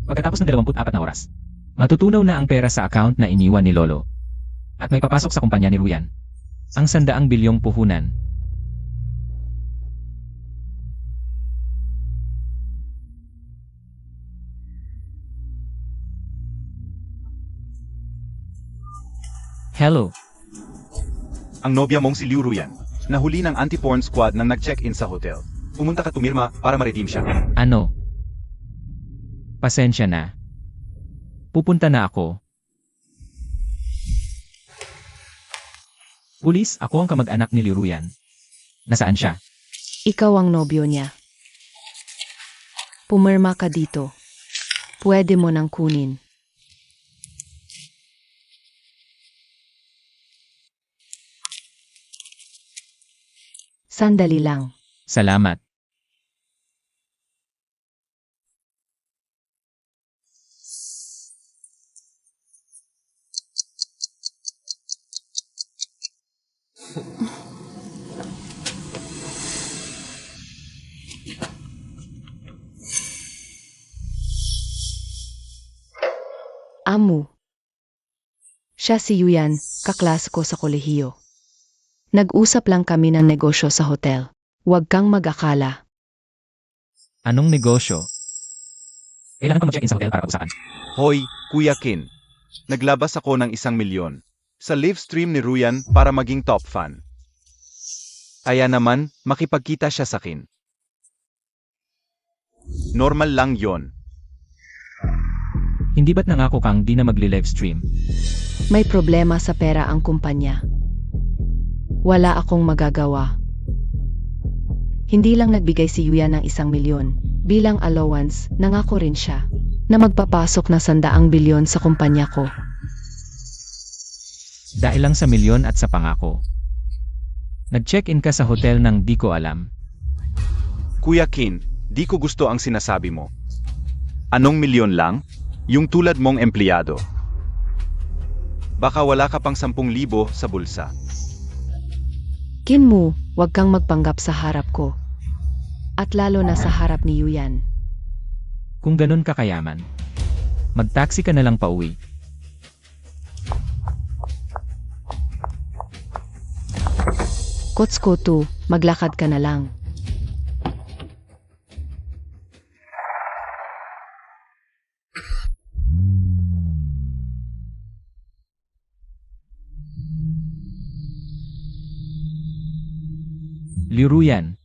Pagkatapos ng 24 na oras, matutunaw na ang pera sa account na iniwan ni Lolo. At may papasok sa kumpanya ni Ruyan. Ang 100 bilyong puhunan. Hello. Ang nobya mong si Liu Ruyan. Nahuli ng anti-porn squad nang nag-check-in sa hotel. Pumunta ka tumirma para ma-redeem siya. Ano? Pasensya na. Pupunta na ako. Pulis, ako ang kamag-anak ni Liruyan. Nasaan siya? Ikaw ang nobyo niya. Pumirma ka dito. Pwede mo nang kunin. Sandali lang. Salamat. Amu. Siya si Yuyan, kaklase ko sa kolehiyo. Nag-usap lang kami ng negosyo sa hotel. Huwag kang mag-akala. Anong negosyo? Kailangan ko mag-check-in sa hotel para pag-usapan. Hoy, Kuya Kin. Naglabas ako ng 1 milyon sa live stream ni Ruyan para maging top fan. Kaya naman, makipagkita siya sa akin. Normal lang yon. Hindi ba't nangako kang di na magli-live stream? May problema sa pera ang kumpanya. Wala akong magagawa. Hindi lang nagbigay si Yuyan ng 1 milyon. Bilang allowance, nangako rin siya na magpapasok na 100 bilyon sa kumpanya ko. Dahil lang sa milyon at sa pangako. Nag-check-in ka sa hotel nang di ko alam. Kuya Kin, di ko gusto ang sinasabi mo. Anong milyon lang? Yung tulad mong empleyado. Baka wala ka pang 10,000 sa bulsa. Kinmu, huwag kang magpanggap sa harap ko. At lalo na sa harap ni Yuyan. Kung ganun ka kayaman, mag-taxi ka na lang pauwi. Kotskotu, maglakad ka na lang. Liruyan.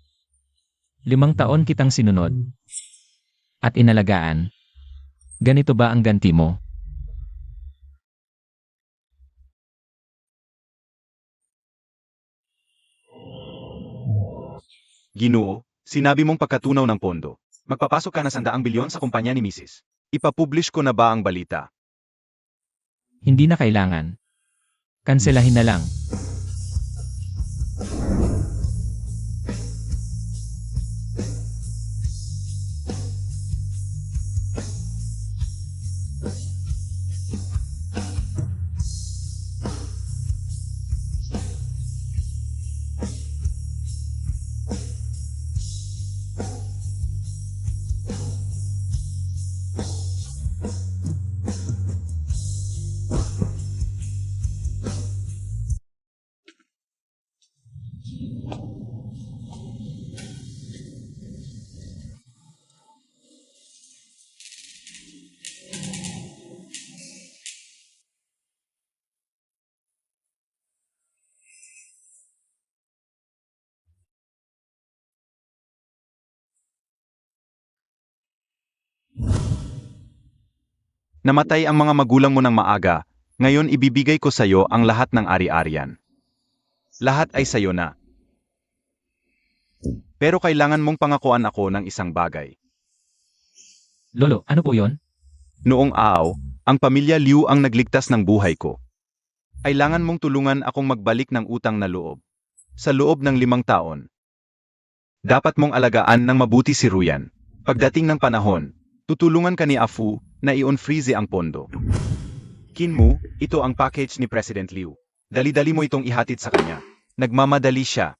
5 taon kitang sinunod. At inalagaan. Ganito ba ang ganti mo? Ginoo, sinabi mong pagkatunaw ng pondo. Magpapasok ka na 100 bilyon sa kumpanya ni Mrs. Ipapublish ko na ba ang balita? Hindi na kailangan. Kanselahin na lang. Namatay ang mga magulang mo ng maaga, ngayon ibibigay ko sa iyo ang lahat ng ari-arian. Lahat ay sa iyo na. Pero kailangan mong pangakuan ako ng isang bagay. Lolo, ano po yon? Noong araw, ang pamilya Liu ang nagligtas ng buhay ko. Kailangan mong tulungan akong magbalik ng utang na loob. Sa loob ng 5 taon. Dapat mong alagaan ng mabuti si Ruyan. Pagdating ng panahon, tutulungan ka ni Afu na i-unfreeze ang pondo. Kinmu, ito ang package ni President Liu. Dali-dali mo itong ihatid sa kanya. Nagmamadali siya.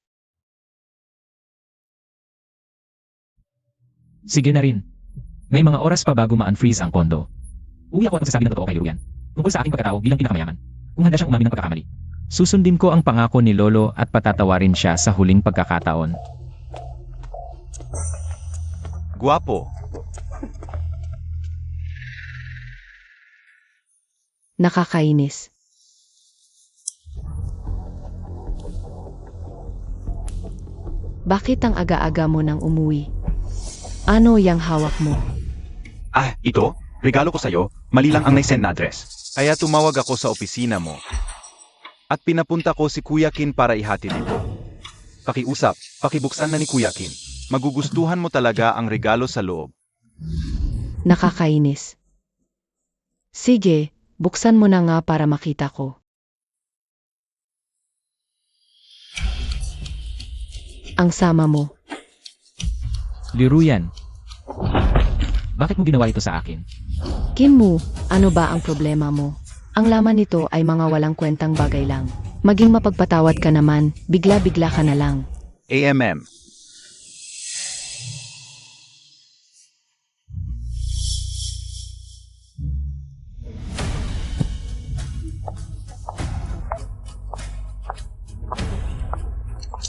Sige na rin. May mga oras pa bago ma-unfreeze ang pondo. Uwi ako at magsasabi ng totoo kay Ruyan. Tungkol sa aking pagkatao bilang pinakamayaman. Kung handa siyang umamin ng pagkakamali. Susundin ko ang pangako ni Lolo at patatawarin siya sa huling pagkakataon. Guwapo. Nakakainis. Bakit ang aga-aga mo nang umuwi? Ano yang hawak mo? Ah, ito? Regalo ko sa'yo, mali lang ang naisend na address. Kaya tumawag ako sa opisina mo. At pinapunta ko si Kuya Kin para ihatid ito. Pakiusap, pakibuksan na ni Kuya Kin. Magugustuhan mo talaga ang regalo sa loob. Nakakainis. Sige, buksan mo na nga para makita ko. Ang sama mo. Liruyan. Bakit mo ginawa ito sa akin? Kinmu, ano ba ang problema mo? Ang laman nito ay mga walang kwentang bagay lang. Maging mapagpatawad ka naman, bigla-bigla ka na lang. AMM.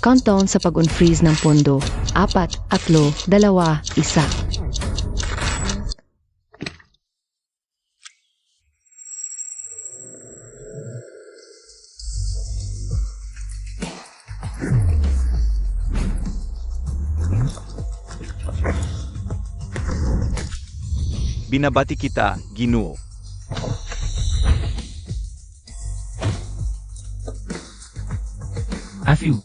Countdown sa pag-unfreeze ng pondo. 4, 3, 2, 1. Binabati kita, Ginoo. Afew.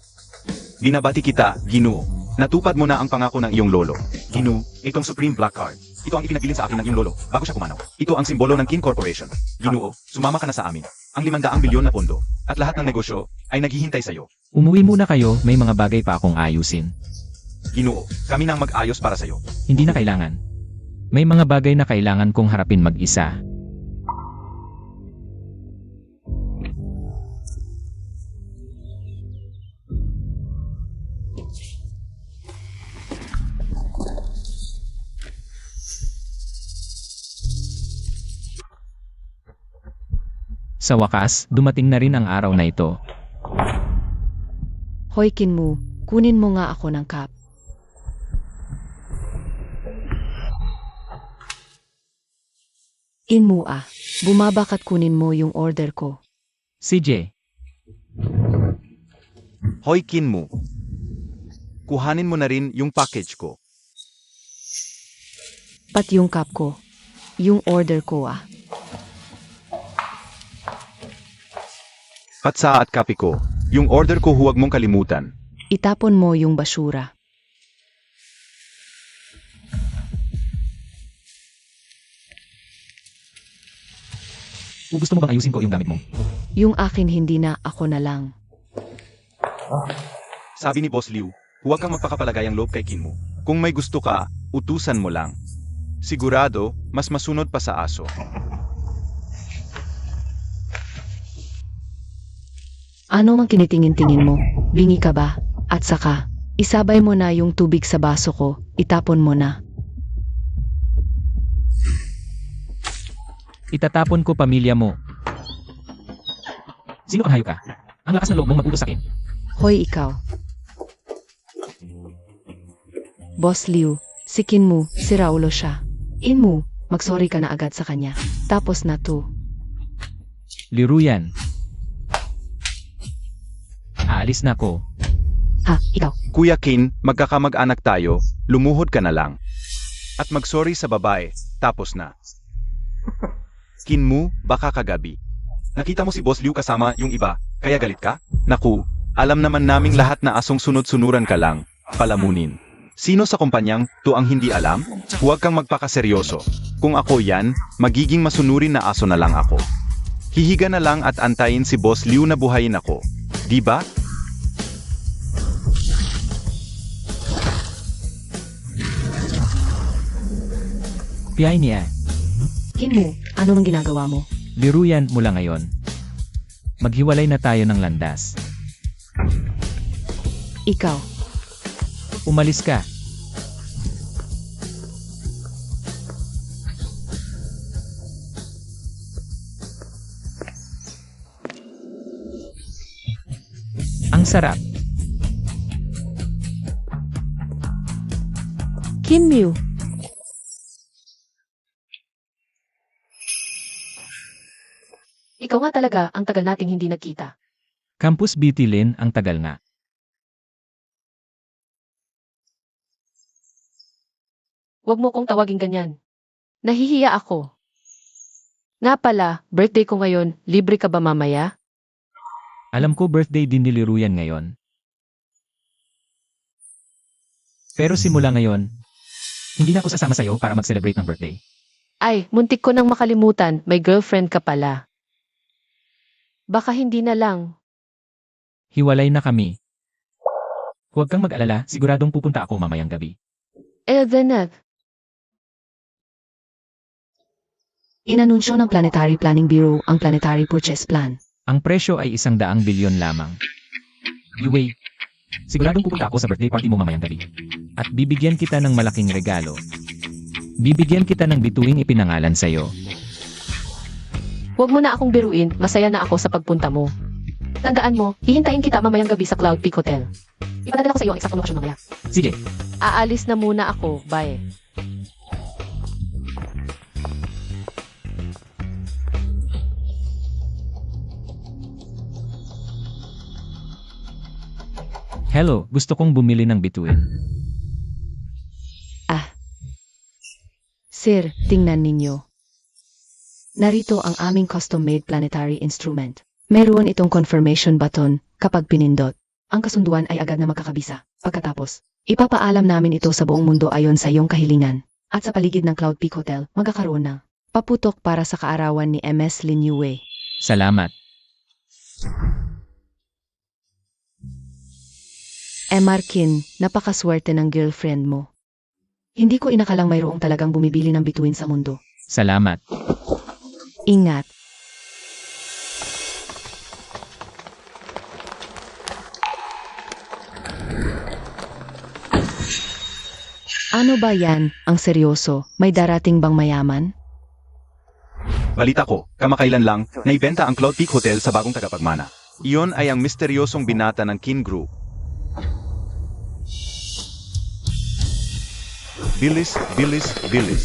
Binabati kita, Ginoo. Natupad mo na ang pangako ng iyong lolo. Ginoo, itong Supreme Black Card. Ito ang ipinagbilin sa akin ng iyong lolo bago siya pumanaw. Ito ang simbolo ng Kin Corporation. Ginoo, sumama ka na sa amin. Ang 500 bilyon na pondo at lahat ng negosyo ay naghihintay sa iyo. Umuwi muna kayo, may mga bagay pa akong ayusin. Ginoo, kami nang mag-ayos para sa iyo. Hindi na kailangan. May mga bagay na kailangan kong harapin mag-isa. Sa wakas, dumating na rin ang araw na ito. Hoy Kinmu, kunin mo nga ako ng cup. Kinmu bumaba ka't kunin mo yung order ko. CJ, Hoy Kinmu. Kuhanin mo na rin yung package ko. Pat yung cup ko. Yung order ko Patsa at kape ko. Yung order ko huwag mong kalimutan. Itapon mo yung basura. kung gusto mo bang ayusin ko yung gamit mo? Yung akin hindi na, ako na lang. Sabi ni Boss Liu, huwag kang magpakapalagay ang loob kay Kinmu. Kung may gusto ka, utusan mo lang. Sigurado, mas masunod pa sa aso. Ano mang kinitingin-tingin mo? Bingi ka ba? At saka, isabay mo na yung tubig sa baso ko, itapon mo na. Itatapon ko pamilya mo. Sino kang hayop ka? Ang lakas ng loob mong mag-utos sa akin. Hoy ikaw. Boss Liu, si Kinmu, si Raulo siya. Inmu, magsorry ka na agad sa kanya. Tapos na to. Liruyan. Aalis na ko. Ha, ikaw. Kuya Kin, magkakamag-anak tayo, lumuhod ka na lang. At magsorry sa babae, tapos na. Kinmu, baka kagabi. Nakita mo si Boss Liu kasama yung iba, kaya galit ka? Naku, alam naman naming lahat na asong sunod-sunuran ka lang, palamunin. Sino sa kumpanyang to ang hindi alam? Huwag kang magpakaseryoso. Kung ako yan, magiging masunurin na aso na lang ako. Hihiga na lang at antayin si Boss Liu na buhayin ako. Di ba? Piyay niya. Kinmu, ano mang ginagawa mo? Liruyan mula ngayon. Maghiwalay na tayo ng landas. Ikaw. Umalis ka. Ang sarap. Kim Mew. Ikaw nga talaga ang tagal nating hindi nagkita. Campus Beauty Lin, ang tagal nga. Huwag mo kong tawagin ganyan. Nahihiya ako. Nga pala, birthday ko ngayon, libre ka ba mamaya? Alam ko birthday din ni Liruyan ngayon. Pero simula ngayon, hindi na ako sasama sa'yo para mag-celebrate ng birthday. Ay, muntik ko nang makalimutan, may girlfriend ka pala. Baka hindi na lang. Hiwalay na kami. Huwag kang mag-alala, siguradong pupunta ako mamayang gabi. Then. Inanunsyo ng Planetary Planning Bureau ang Planetary Purchase Plan. Ang presyo ay 100 bilyon lamang. Yue, siguradong pupunta ako sa birthday party mo mamayang gabi. At bibigyan kita ng malaking regalo. Bibigyan kita ng bituing ipinangalan sa'yo. Huwag mo na akong biruin, masaya na ako sa pagpunta mo. Tandaan mo, hihintayin kita mamayang gabi sa Cloud Peak Hotel. Ipadadala ko sa iyo ang eksaktong lokasyon mamaya. Sige, Aalis na muna ako, bye. hello, gusto kong bumili ng bituin. Sir, tingnan ninyo. Narito ang aming custom-made planetary instrument. Meron itong confirmation button kapag pinindot. Ang kasunduan ay agad na magkakabisa. Pagkatapos, ipapaalam namin ito sa buong mundo ayon sa iyong kahilingan. At sa paligid ng Cloud Peak Hotel, magkakaroon ng paputok para sa kaarawan ni MS Lin Yue. Salamat. Markin, napakaswerte ng girlfriend mo. Hindi ko inakalang mayroong talagang bumibili ng bituin sa mundo. Salamat. Ingat. Ano ba yan? Ang seryoso, may darating bang mayaman? Balita ko, kamakailan lang, naibenta ang Cloud Peak Hotel sa bagong tagapagmana. Iyon ay ang misteryosong binata ng Kin Group. Bilis, bilis, bilis.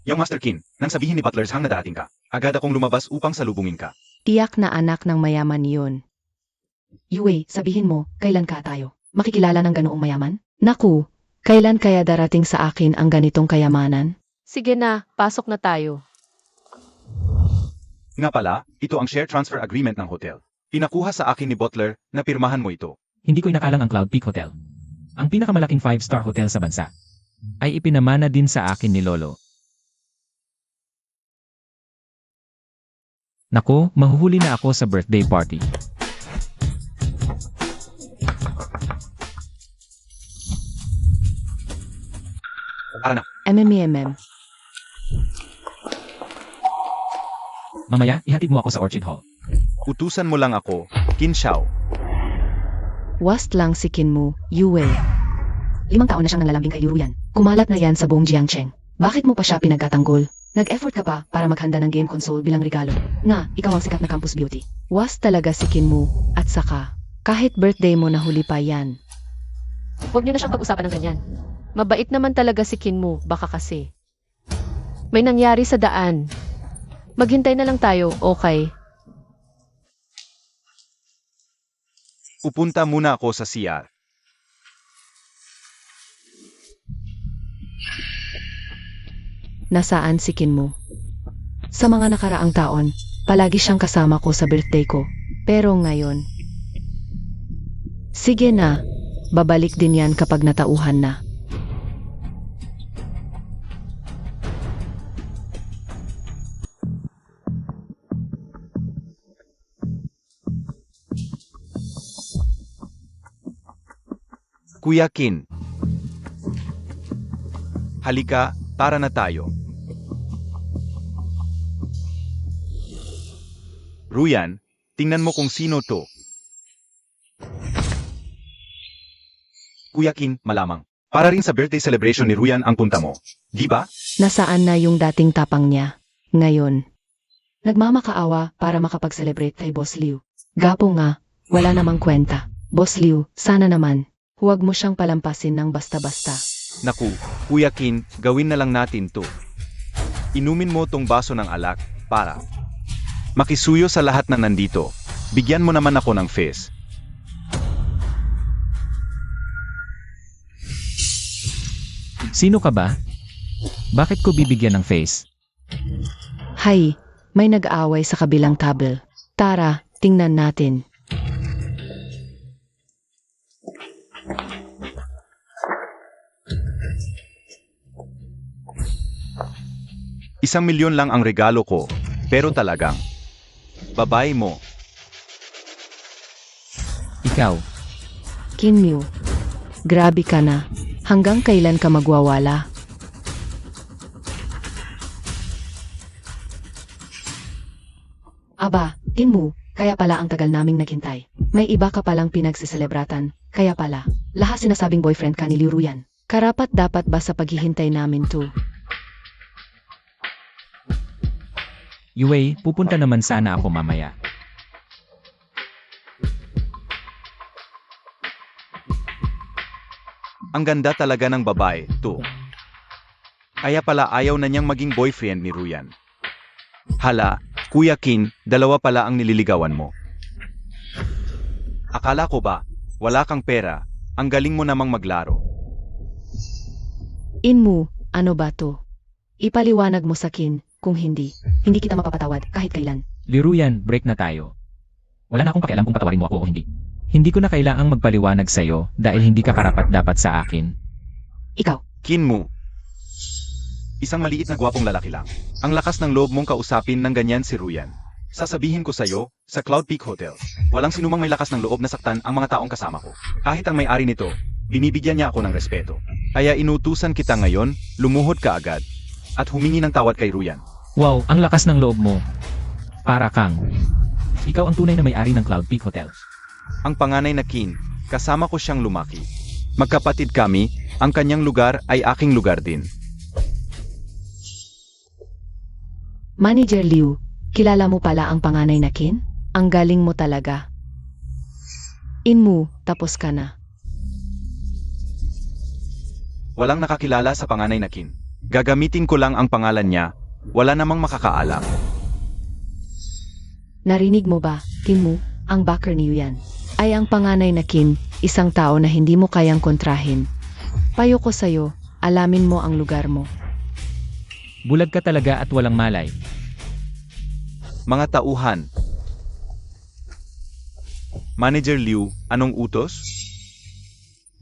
Yung Master Kin, nang sabihin ni Butler's hang na darating ka, agad akong lumabas upang salubungin ka. Tiyak na anak ng mayaman yun. Yue, sabihin mo, kailan ka tayo? Makikilala ng ganoong mayaman? Naku, kailan kaya darating sa akin ang ganitong kayamanan? Sige na, pasok na tayo. Nga pala, ito ang share transfer agreement ng hotel. Pinakuha sa akin ni Butler na pirmahan mo ito. Hindi ko inakalang ang Cloud Peak Hotel, ang pinakamalaking 5-star hotel sa bansa, ay ipinamana din sa akin ni Lolo. Nako, mahuhuli na ako sa birthday party. Tara na. MMEMM. Mamaya, ihatid mo ako sa Orchid Hall. Utusan mo lang ako, Kin Xiao. Wast lang si Kinmu, Yue. 5 taon na siyang nanlalambing kay Liruyan. Kumalat na yan sa buong Jiangcheng. Bakit mo pa siya pinagtatanggol? Nag-effort ka pa para maghanda ng game console bilang regalo. Nga, ikaw ang sikat na campus beauty. Was talaga si Kinmu, at saka, kahit birthday mo na huli pa yan. Huwag niyo na siyang pag-usapan ng ganyan. Mabait naman talaga si Kinmu, baka kasi. May nangyari sa daan. Maghintay na lang tayo, okay? Upunta muna ako sa CR. Nasaan si Kinmu? Sa mga nakaraang taon, palagi siyang kasama ko sa birthday ko. Pero ngayon, sige na, babalik din yan kapag natauhan na. Kuya Kin. Halika, tara na tayo. Ruyan, tingnan mo kung sino to. Kuya Kin, malamang. Para rin sa birthday celebration ni Ruyan ang punta mo. Di ba? Nasaan na yung dating tapang niya? Ngayon. Nagmamakaawa para makapag-celebrate kay Boss Liu. Gapo nga, wala namang kwenta. Boss Liu, sana naman. Huwag mo siyang palampasin ng basta-basta. Naku, Kuya Kin, gawin na lang natin to. Inumin mo tong baso ng alak para makisuyo sa lahat na nandito. Bigyan mo naman ako ng fes. Sino ka ba? Bakit ko bibigyan ng face? Hay, may nag-aaway sa kabilang table. Tara, tingnan natin. ₱1,000,000 lang ang regalo ko, pero talagang babae mo. Ikaw. Kinmew, grabe ka na. Hanggang kailan ka magwawala? Aba, Kinmu, kaya pala ang tagal naming naghintay. May iba ka palang pinagsiselebratan, kaya pala. Lahat sinasabing boyfriend ka ni Liu Ruyan. Karapat dapat ba sa paghihintay namin to? Yue, pupunta naman sana ako mamaya. Ang ganda talaga ng babae, to. Kaya pala ayaw na niyang maging boyfriend ni Ruyan. Hala, Kuya Kin, dalawa pala ang nililigawan mo. Akala ko ba, wala kang pera, ang galing mo namang maglaro. Inmu, ano ba to? Ipaliwanag mo sa Kin, kung hindi kita mapapatawad kahit kailan. Liruyan, break na tayo. Wala na akong pakialam kung patawarin mo ako o hindi. Hindi ko na kailangang magpaliwanag sa'yo dahil hindi ka karapat-dapat sa akin. Ikaw, Kinmu. Isang maliit na gwapong lalaki lang. Ang lakas ng loob mong kausapin ng ganyan si Ruyan. Sasabihin ko sa'yo, sa Cloud Peak Hotel, walang sinumang may lakas ng loob na saktan ang mga taong kasama ko. Kahit ang may-ari nito, binibigyan niya ako ng respeto. Kaya inutusan kita ngayon, lumuhod ka agad, at humingi ng tawad kay Ruyan. Wow, ang lakas ng loob mo. Para kang. Ikaw ang tunay na may-ari ng Cloud Peak Hotel. Ang panganay na Kin, kasama ko siyang lumaki. Magkapatid kami, ang kanyang lugar ay aking lugar din. Manager Liu, kilala mo pala ang panganay na Kin? Ang galing mo talaga. Inmu, tapos ka na. Walang nakakilala sa panganay na Kin. Gagamitin ko lang ang pangalan niya, wala namang makakaalam. Narinig mo ba, Kinmu, ang backer ni Yuyan? Ay ang panganay na Kin, isang tao na hindi mo kayang kontrahin. Payo ko sa'yo, alamin mo ang lugar mo. Bulag ka talaga at walang malay. Mga tauhan. Manager Liu, anong utos?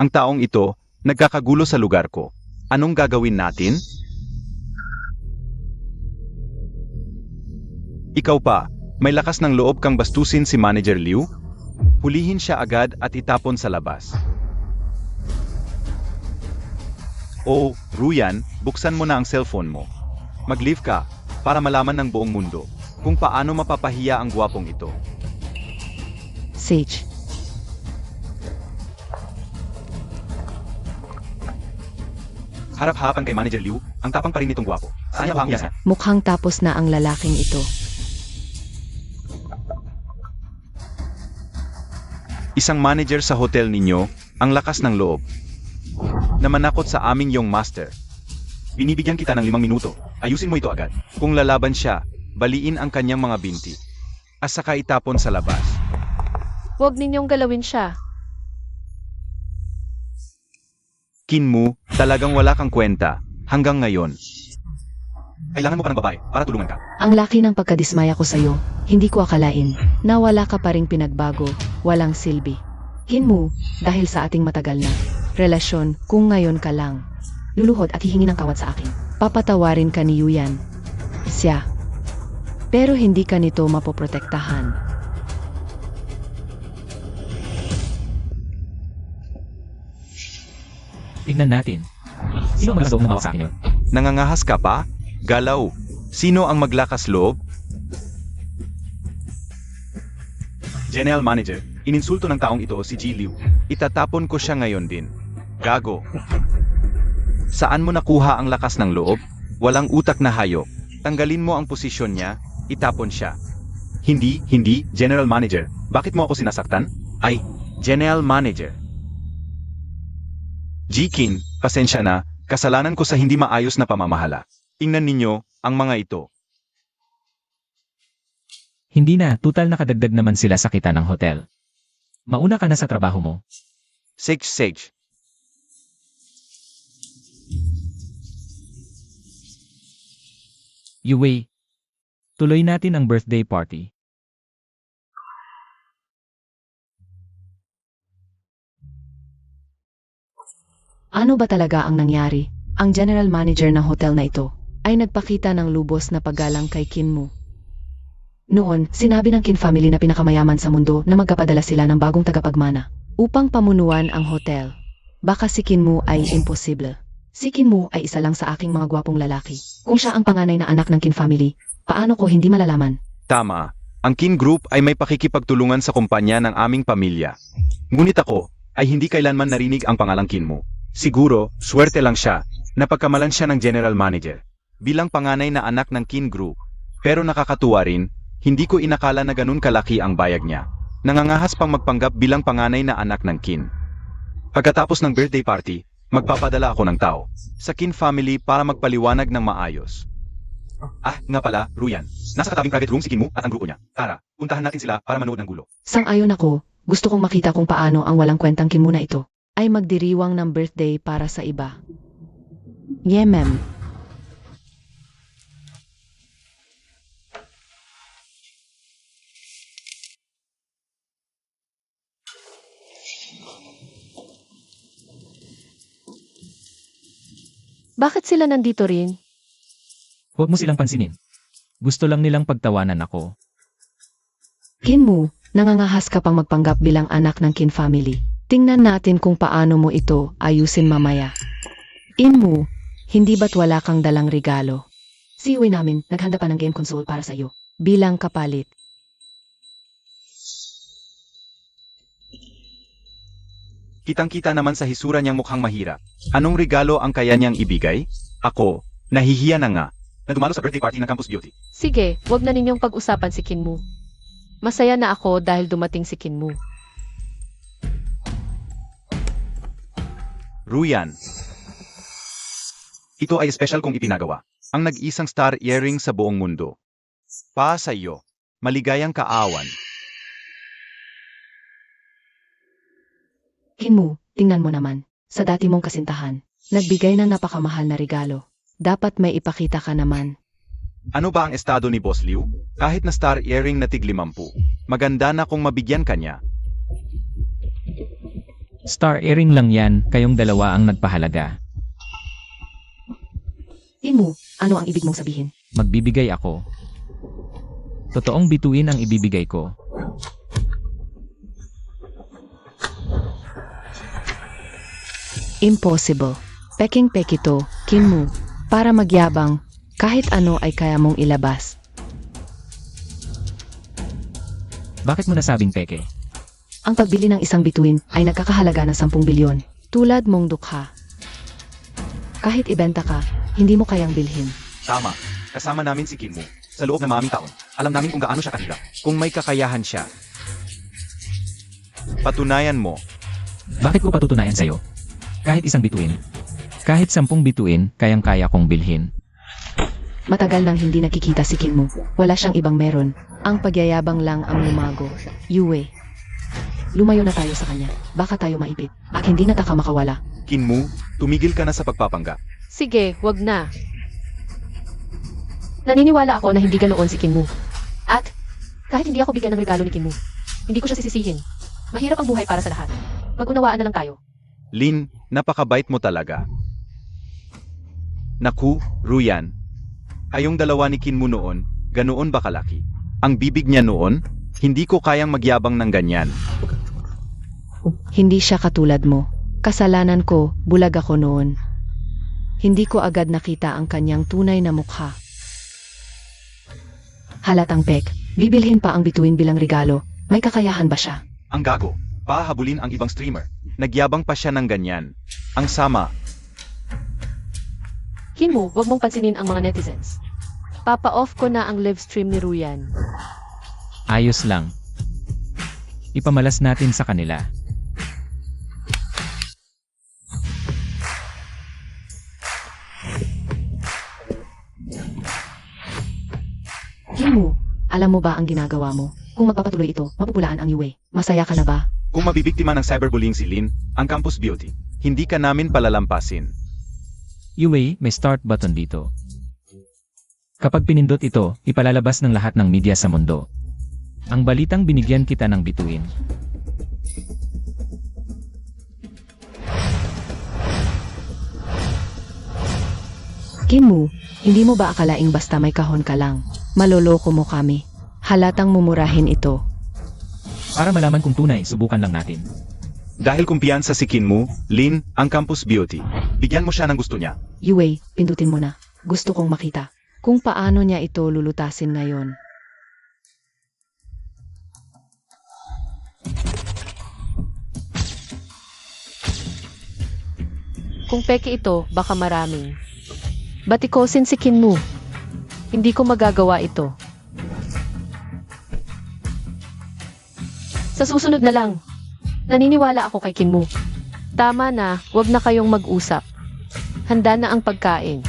Ang taong ito, nagkakagulo sa lugar ko. Anong gagawin natin? Ikaw pa, may lakas ng loob kang bastusin si Manager Liu? Hulihin siya agad at itapon sa labas. Oo, Ruyan, buksan mo na ang cellphone mo. Mag-leave ka, para malaman ng buong mundo, kung paano mapapahiya ang gwapong ito. Sage. Harap-harapan kay Manager Liu, ang tapang pa rin nitong gwapo. Sayang pa ang yasa. Mukhang tapos na ang lalaking ito. Isang manager sa hotel ninyo, ang lakas ng loob. Namanakot sa aming yung master. Binibigyan kita ng 5 minuto. Ayusin mo ito agad. Kung lalaban siya, baliin ang kanyang mga binti. At saka itapon sa labas. Huwag ninyong galawin siya. Kinmu, talagang wala kang kwenta. Hanggang ngayon. Kailangan mo pa ng babae para tulungan ka. Ang laki ng pagkadismaya ko sa'yo, hindi ko akalain na wala ka pa ring pinagbago, walang silbi. Kinmu, dahil sa ating matagal na relasyon, kung ngayon ka lang luluhod at hihingi ng kawat sa akin, papatawarin ka ni Yuyan. Siya. Pero hindi ka nito mapoprotektahan. Tignan natin. Sino ang malakas loob na mawak sa akin yun? Nangangahas ka pa? Galaw. Sino ang maglakas loob? General Manager, ininsulto ng taong ito si Ji Liu. Itatapon ko siya ngayon din. Gago. Saan mo nakuha ang lakas ng loob? Walang utak na hayop. Tanggalin mo ang posisyon niya, itapon siya. Hindi, General Manager. Bakit mo ako sinasaktan? Ay, General Manager. Jikin, pasensya na, kasalanan ko sa hindi maayos na pamamahala. Tingnan ninyo, ang mga ito. Hindi na, tutal nakadagdag naman sila sa kita ng hotel. Mauna ka na sa trabaho mo. Sage. Yue, tuloy natin ang birthday party. Ano ba talaga ang nangyari? Ang general manager ng hotel na ito ay nagpakita ng lubos na paggalang kay Kinmu. Noon, sinabi ng Kin family na pinakamayaman sa mundo na magkapadala sila ng bagong tagapagmana upang pamunuan ang hotel. Baka si Kinmu ay imposible. Si Kinmu ay isa lang sa aking mga gwapong lalaki. Kung siya ang panganay na anak ng Kin family, paano ko hindi malalaman? Tama. Ang Kin Group ay may pakikipagtulungan sa kumpanya ng aming pamilya. Ngunit ako ay hindi kailanman narinig ang pangalang Kin mo. Siguro, swerte lang siya, napagkamalan siya ng general manager. Bilang panganay na anak ng Kin Group. Pero nakakatuwa rin, hindi ko inakala na ganun kalaki ang bayag niya. Nangangahas pang magpanggap bilang panganay na anak ng Kin. Pagkatapos ng birthday party, magpapadala ako ng tao sa Kin family para magpaliwanag ng maayos. Nga pala, Ruyan. Nasa katabing private room si Kinmu at ang grupo niya. Tara, puntahan natin sila para manood ng gulo. Sang-ayon ako, gusto kong makita kung paano ang walang kwentang Kinmu na ito ay magdiriwang ng birthday para sa iba. Ma'am. Bakit sila nandito rin? Huwag mo silang pansinin. Gusto lang nilang pagtawanan ako. Kinmu, nangangahas ka pang magpanggap bilang anak ng Kin family. Tingnan natin kung paano mo ito ayusin mamaya. Inmu, hindi ba't wala kang dalang regalo? Si Uwe namin, naghanda pa ng game console para sa iyo. Bilang kapalit. Kitang-kita naman sa hisura niyang mukhang mahirap. Anong regalo ang kaya niyang ibigay? Ako, nahihiya na nga, na dumalo sa birthday party ng Campus Beauty. Sige, wag na ninyong pag-usapan si Kinmu. Masaya na ako dahil dumating si Kinmu. Ruyan. Ito ay special kong ipinagawa. Ang nag-isang star earring sa buong mundo. Pa sa iyo. Maligayang kaawan. Kinmu, tingnan mo naman. Sa dati mong kasintahan, nagbigay ng napakamahal na regalo. Dapat may ipakita ka naman. Ano ba ang estado ni Boss Liu? Kahit na star earring na tig-50. Maganda na kung mabigyan ka niya. Star earring lang yan, kayong dalawa ang nagpahalaga. Kinmu, ano ang ibig mong sabihin? Magbibigay ako. Totoong bituin ang ibibigay ko. Impossible. Peking-peki to, Kinmu. Para magyabang, kahit ano ay kaya mong ilabas. Bakit mo nasabing peke? Ang pagbili ng isang bituin ay nagkakahalaga ng 10 bilyon. Tulad mong dukha. Kahit ibenta ka, hindi mo kayang bilhin. Tama. Kasama namin si Kinmu. Sa loob ng maming taon, alam namin kung gaano siya kahirap. Kung may kakayahan siya. Patunayan mo. Bakit ko patutunayan sa'yo? Kahit isang bituin. Kahit 10 bituin, kayang-kaya kong bilhin. Matagal nang hindi nakikita si Kinmu. Wala siyang ibang meron. Ang pagyayabang lang ang lumago. Yue. Lumayo na tayo sa kanya. Baka tayo maipit. At hindi na taka makawala. Kinmu, tumigil ka na sa pagpapanggap. Sige, wag na. Naniniwala ako na hindi ganoon si Kinmu. At kahit hindi ako bigyan ng regalo ni Kinmu, hindi ko siya sisisihin. Mahirap ang buhay para sa lahat. Mag-unawaan na lang tayo. Lin, napakabait mo talaga. Naku, Ruyan. Kayong dalawa ni Kinmu noon, ganoon ba kalaki? Ang bibig niya noon, hindi ko kayang magyabang ng ganyan. Hindi siya katulad mo. Kasalanan ko, bulag ako noon. Hindi ko agad nakita ang kanyang tunay na mukha. Halatang pek, bibilhin pa ang bituin bilang regalo. May kakayahan ba siya? Ang gago, pahabulin ang ibang streamer. Nagyabang pa siya ng ganyan. Ang sama. Kinmu, huwag mong pansinin ang mga netizens. Papa-off ko na ang live stream ni Ruyan. Ayos lang. Ipamalas natin sa kanila. Kinmu, alam mo ba ang ginagawa mo? Kung magpapatuloy ito, mapupulaan ang UA. Masaya ka na ba? Kung mabibiktima ng cyberbullying si Lin, ang Campus Beauty, hindi ka namin palalampasin. UA, may start button dito. Kapag pinindot ito, ipalalabas ng lahat ng media sa mundo. Ang balitang binigyan kita ng bituin. Kinmu, hindi mo ba akalaing basta may kahon ka lang? Maloloko mo kami. Halatang mumurahin ito. Para malaman kung tunay, subukan lang natin. Dahil kumpiyansa si Kinmu, Lin, ang Campus Beauty, bigyan mo siya ng gusto niya. UA, pindutin mo na. Gusto kong makita kung paano niya ito lulutasin ngayon. Kung peke ito, baka maraming. Batikosin si Kinmu. Hindi ko magagawa ito. Sa susunod na lang. Naniniwala ako kay Kinmu. Tama na, wag na kayong mag-usap. Handa na ang pagkain.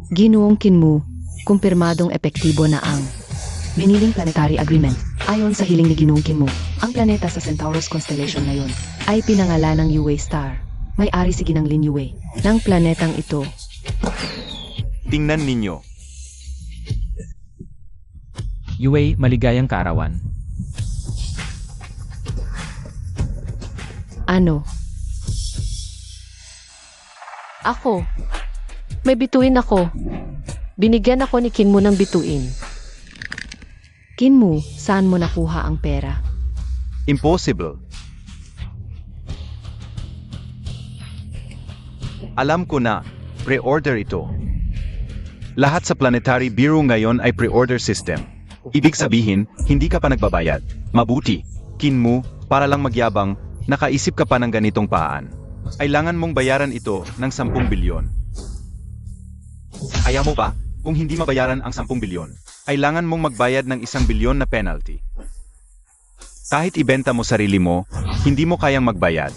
Ginoong Kinmu, kumpirmadong epektibo na ang biniling planetary agreement. Ayon sa hiling ni Ginoong Kinmu, ang planeta sa Centaurus constellation ngayon ay pinangalan ng UA Star. May-ari si Ginang Lin UA ng planetang ito. Tingnan ninyo. UA, maligayang kaarawan. Ano? Ako. May bituin ako. Binigyan ako ni Kinmu ng bituin. Kinmu, saan mo nakuha ang pera? Impossible. Alam ko na, pre-order ito. Lahat sa Planetary Bureau ngayon ay pre-order system. Ibig sabihin, hindi ka pa nagbabayad. Mabuti, Kinmu, para lang magyabang, nakaisip ka pa ng ganitong paan. Kailangan mong bayaran ito ng 10 bilyon. Ayaw mo ba? Kung hindi mabayaran ang 10 bilyon, kailangan mong magbayad ng 1 bilyon na penalty. Kahit ibenta mo sarili mo, hindi mo kayang magbayad.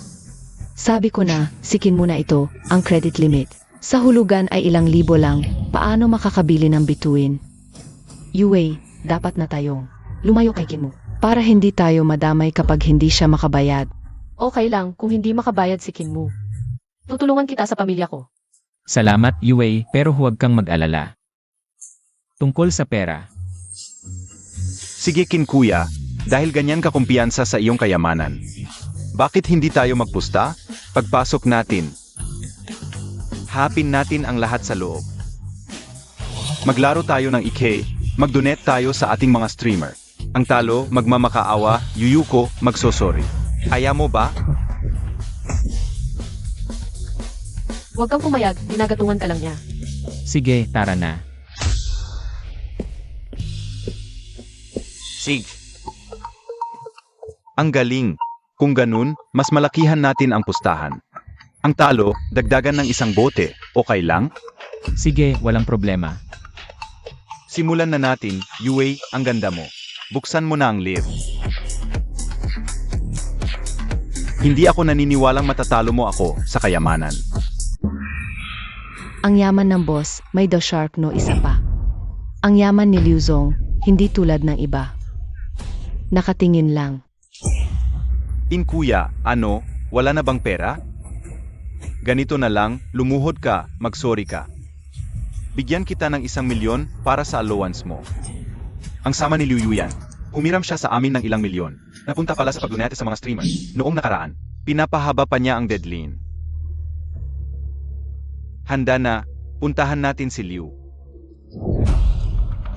Sabi ko na, sikin mo na ito, ang credit limit. Sa hulugan ay ilang libo lang, paano makakabili ng bituin? UA, dapat na tayong lumayo kay Kinmu, para hindi tayo madamay kapag hindi siya makabayad. Okay lang kung hindi makabayad si Kinmu. Tutulungan kita sa pamilya ko. Salamat, UA, pero huwag kang mag-alala. Tungkol sa pera, Sige Kinkuya, dahil ganyan ka kumpiyansa sa iyong kayamanan. Bakit hindi tayo magpusta? Pagpasok natin. Hapin natin ang lahat sa loob. Maglaro tayo ng IK, mag-donate tayo sa ating mga streamer. Ang talo, magmamakaawa, yuyuko, magsosorry. Ayaw mo ba? Huwag kang pumayag, dinagatungan ka lang niya. sige, tara na. Sig. Ang galing. Kung ganun, mas malakihan natin ang pustahan. Ang talo, dagdagan ng isang bote, okay lang? Sige, walang problema. Simulan na natin, UA, ang ganda mo. Buksan mo na ang live. Hindi ako naniniwalang matatalo mo ako sa kayamanan. Ang yaman ng boss, may The Shark no isa pa. Ang yaman ni Liu Zong, hindi tulad ng iba. Nakatingin lang. Kuya, ano, wala na bang pera? Ganito na lang, lumuhod ka, magsorry ka. Bigyan kita ng 1 milyon para sa allowance mo. Ang sama ni Liu Yuyan, humiram siya sa amin ng ilang milyon. Napunta pala sa pag-donate sa mga streamer. Noong nakaraan, pinapahaba pa niya ang deadline. Handa na, puntahan natin si Liu.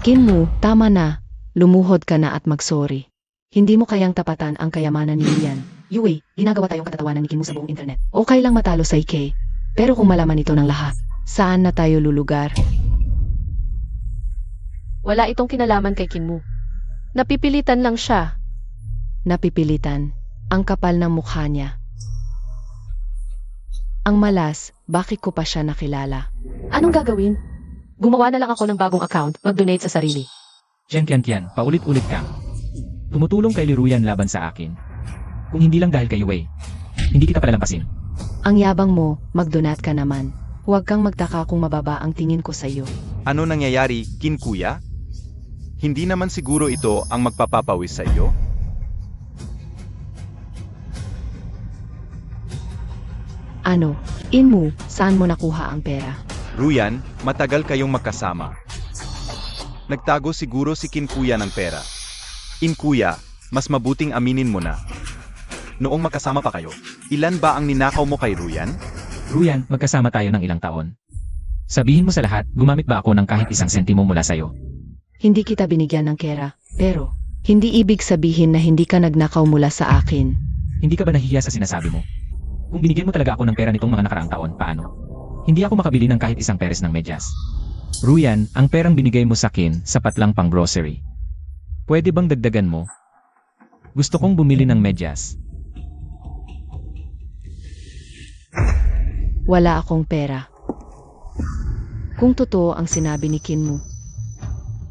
Kinmu, tama na. lumuhod ka na at magsorry. Hindi mo kayang tapatan ang kayamanan ni Ian. Yue, ginagawa tayong katatawanan ni Kin mo sa buong internet. Okay lang matalo sa Ike. Pero kung malaman ito ng lahat, saan na tayo lulugar? Wala itong kinalaman kay Kin mo. Napipilitan lang siya. Napipilitan. Ang kapal ng mukha niya. Ang malas, bakit ko pa siya nakilala? Anong gagawin? Gumawa na lang ako ng bagong account, mag-donate sa sarili. Tiyan, paulit-ulit ka. Tumutulong kay Liruyan laban sa akin. Kung hindi lang dahil kay Yue, hindi kita palalampasin. Ang yabang mo, mag-donate ka naman. Huwag kang magtaka kung mababa ang tingin ko sa iyo. Ano nangyayari, Kin Kuya? Hindi naman siguro ito ang magpapapawis sa iyo? Ano? Inmu, saan mo nakuha ang pera? Ruyan, matagal kayong magkasama. Nagtago siguro si Kin Kuya ng pera. In Kuya, mas mabuting aminin mo na. Noong magkasama pa kayo, ilan ba ang ninakaw mo kay Ruyan? Ruyan, magkasama tayo ng ilang taon. Sabihin mo sa lahat, gumamit ba ako ng kahit isang sentimo mula sa'yo? Hindi kita binigyan ng pera, pero hindi ibig sabihin na hindi ka nagnakaw mula sa akin. Hindi ka ba nahihiya sa sinasabi mo? Kung binigyan mo talaga ako ng pera nitong mga nakaraang taon, paano? Hindi ako makabili ng kahit isang peres ng medyas. Ruyan, ang perang binigay mo sa akin, sapat lang pang grocery. Pwede bang dagdagan mo? Gusto kong bumili ng medyas. Wala akong pera. Kung totoo ang sinabi ni Kinmu,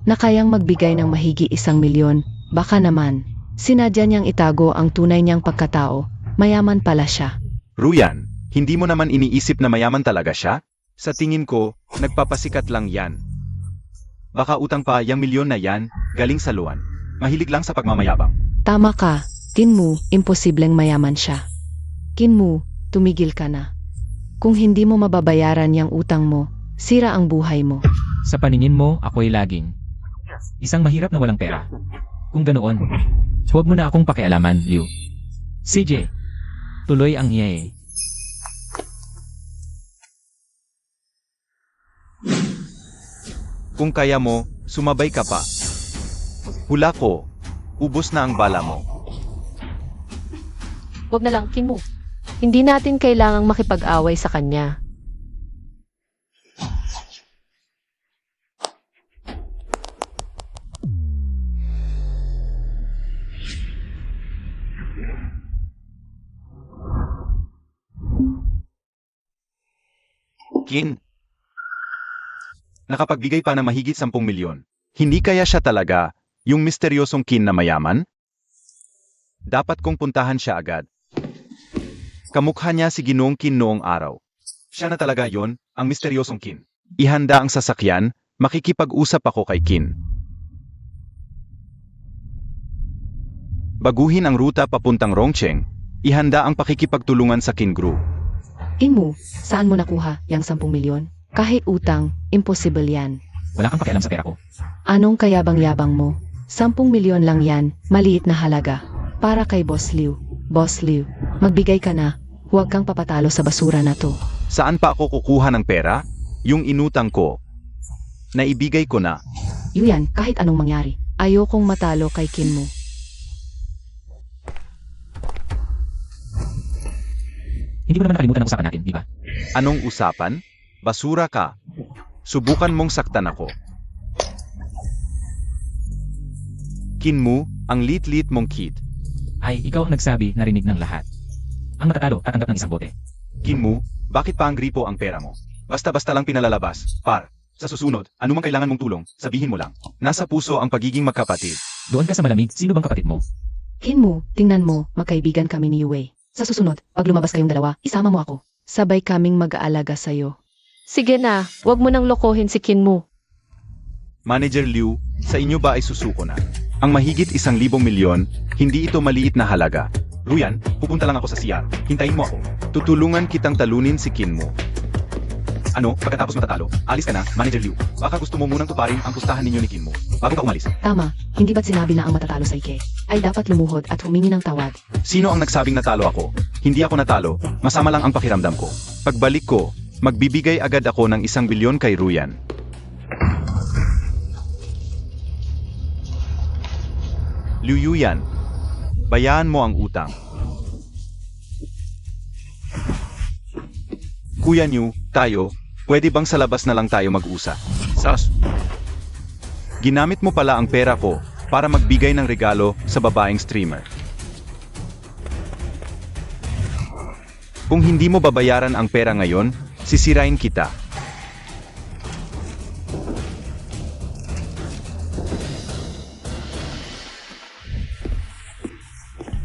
na kayang magbigay ng mahigi 1,000,000, baka naman, sinadya niyang itago ang tunay niyang pagkatao, mayaman pala siya. Ruyan, hindi mo naman iniisip na mayaman talaga siya? Sa tingin ko, nagpapasikat lang yan. Baka utang pa yang milyon na yan, galing sa luwan. Mahilig lang sa pagmamayabang. Tama ka, Kinmu, imposibleng mayaman siya. Kinmu, tumigil ka na. Kung hindi mo mababayaran yang utang mo, sira ang buhay mo. Sa paningin mo, ako'y laging isang mahirap na walang pera. Kung ganoon, huwag mo na akong pakialaman, Liu. CJ, tuloy ang iye. Kung kaya mo, sumabay ka pa. Hula ko, ubos na ang bala mo. Huwag na lang, Kin mo. Hindi natin kailangang makipag-away sa kanya. Kin, nakapagbigay pa ng mahigit 10 milyon. Hindi kaya siya talaga, yung misteryosong Kin na mayaman? Dapat kong puntahan siya agad. Kamukha niya si Ginoong Kin noong araw. Siya na talaga yon, ang misteryosong Kin. Ihanda ang sasakyan, makikipag-usap ako kay Kin. Baguhin ang ruta papuntang Rongcheng, ihanda ang pakikipagtulungan sa Kin Group. Kinmu, saan mo nakuha yang 10,000,000? Kahit utang, imposible yan. Wala kang pakialam sa pera ko. Anong kayabang-yabang mo? 10,000,000 lang yan, maliit na halaga. Para kay Boss Liu. Boss Liu, magbigay ka na. Huwag kang papatalo sa basura na to. Saan pa ako kukuha ng pera? Yung inutang ko. Naibigay ko na. Yuyan, kahit anong mangyari, ayokong matalo kay Kinmu. Hindi mo naman nakalimutan ang usapan natin, di ba? Anong usapan? Basura ka. Subukan mong saktan ako. Kinmu, ang lit-lit mong kid. Ay, ikaw ang nagsabi, narinig ng lahat. Ang matatalo, tatanggap ng isang bote. Kinmu, bakit pa ang gripo ang pera mo? Basta-basta lang pinalalabas. Par, sa susunod, anumang kailangan mong tulong, sabihin mo lang. Nasa puso ang pagiging magkapatid. Doon ka sa malamig, sino bang kapatid mo? Kinmu, tingnan mo, magkaibigan kami ni Yue. Sa susunod, pag lumabas kayong dalawa, isama mo ako. Sabay kaming mag-aalaga sa'yo. Sige na, huwag mo nang lokohin si Kin mo. Manager Liu, sa inyo ba ay susuko na? Ang mahigit 1,000 milyon, hindi ito maliit na halaga. Ruyan, pupunta lang ako sa CR. Hintayin mo ako. Tutulungan kitang talunin si Kinmu. Ano, pagkatapos matatalo, alis ka na, Manager Liu. Baka gusto mo munang tuparin ang pustahan ninyo ni Kinmu. Bago ka umalis. Tama, hindi ba't sinabi na ang matatalo sa Ike ay dapat lumuhod at humingi ng tawad? Sino ang nagsabing natalo ako? Hindi ako natalo, masama lang ang pakiramdam ko. Pagbalik ko, magbibigay agad ako ng 1 bilyon kay Ruyan. Liu Yuyan, bayaan mo ang utang. Kuya Niu, tayo, pwede bang sa labas na lang tayo mag-usap? Sas. Ginamit mo pala ang pera ko para magbigay ng regalo sa babaeng streamer. Kung hindi mo babayaran ang pera ngayon, sisirain kita.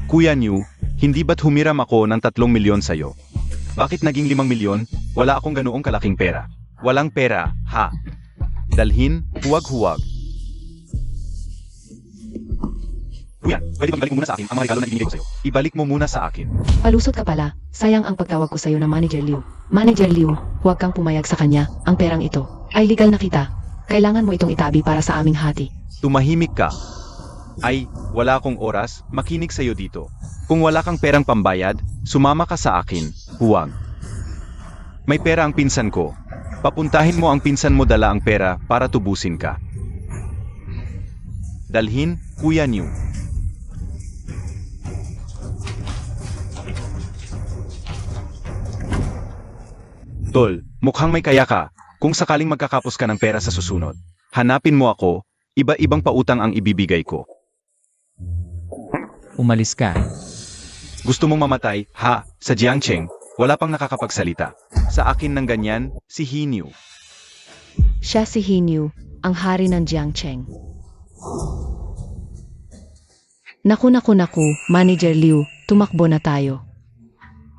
Kuya Niu, hindi ba't humiram ako ng 3 milyon sa'yo? Bakit naging 5 milyon? Wala akong ganoong kalaking pera. Walang pera, ha? Dalhin, huwag-huwag. Kuya, pwede bang ibalik mo muna sa akin ang mga regalo na ibinigay ko sa'yo? Ibalik mo muna sa akin. Palusot ka pala. Sayang ang pagtawag ko sa'yo na Manager Liu. Manager Liu, huwag kang pumayag sa kanya. Ang perang ito ay legal na kita. Kailangan mo itong itabi para sa aming hati. Tumahimik ka. Ay, wala akong oras, makinig sa'yo dito. Kung wala kang perang pambayad, sumama ka sa akin, huwag. May pera ang pinsan ko. Papuntahin mo ang pinsan mo dala ang pera para tubusin ka. Dalhin, Kuya Niu. Tol, mukhang may kaya ka. Kung sakaling magkakapos ka ng pera sa susunod, hanapin mo ako, iba-ibang pautang ang ibibigay ko. Umalis ka. Gusto mong mamatay, ha? Sa Jiangcheng, wala pang nakakapagsalita. Sa akin ng ganyan, si He Niu. Siya si He Niu, ang hari ng Jiangcheng. Naku, Manager Liu, tumakbo na tayo.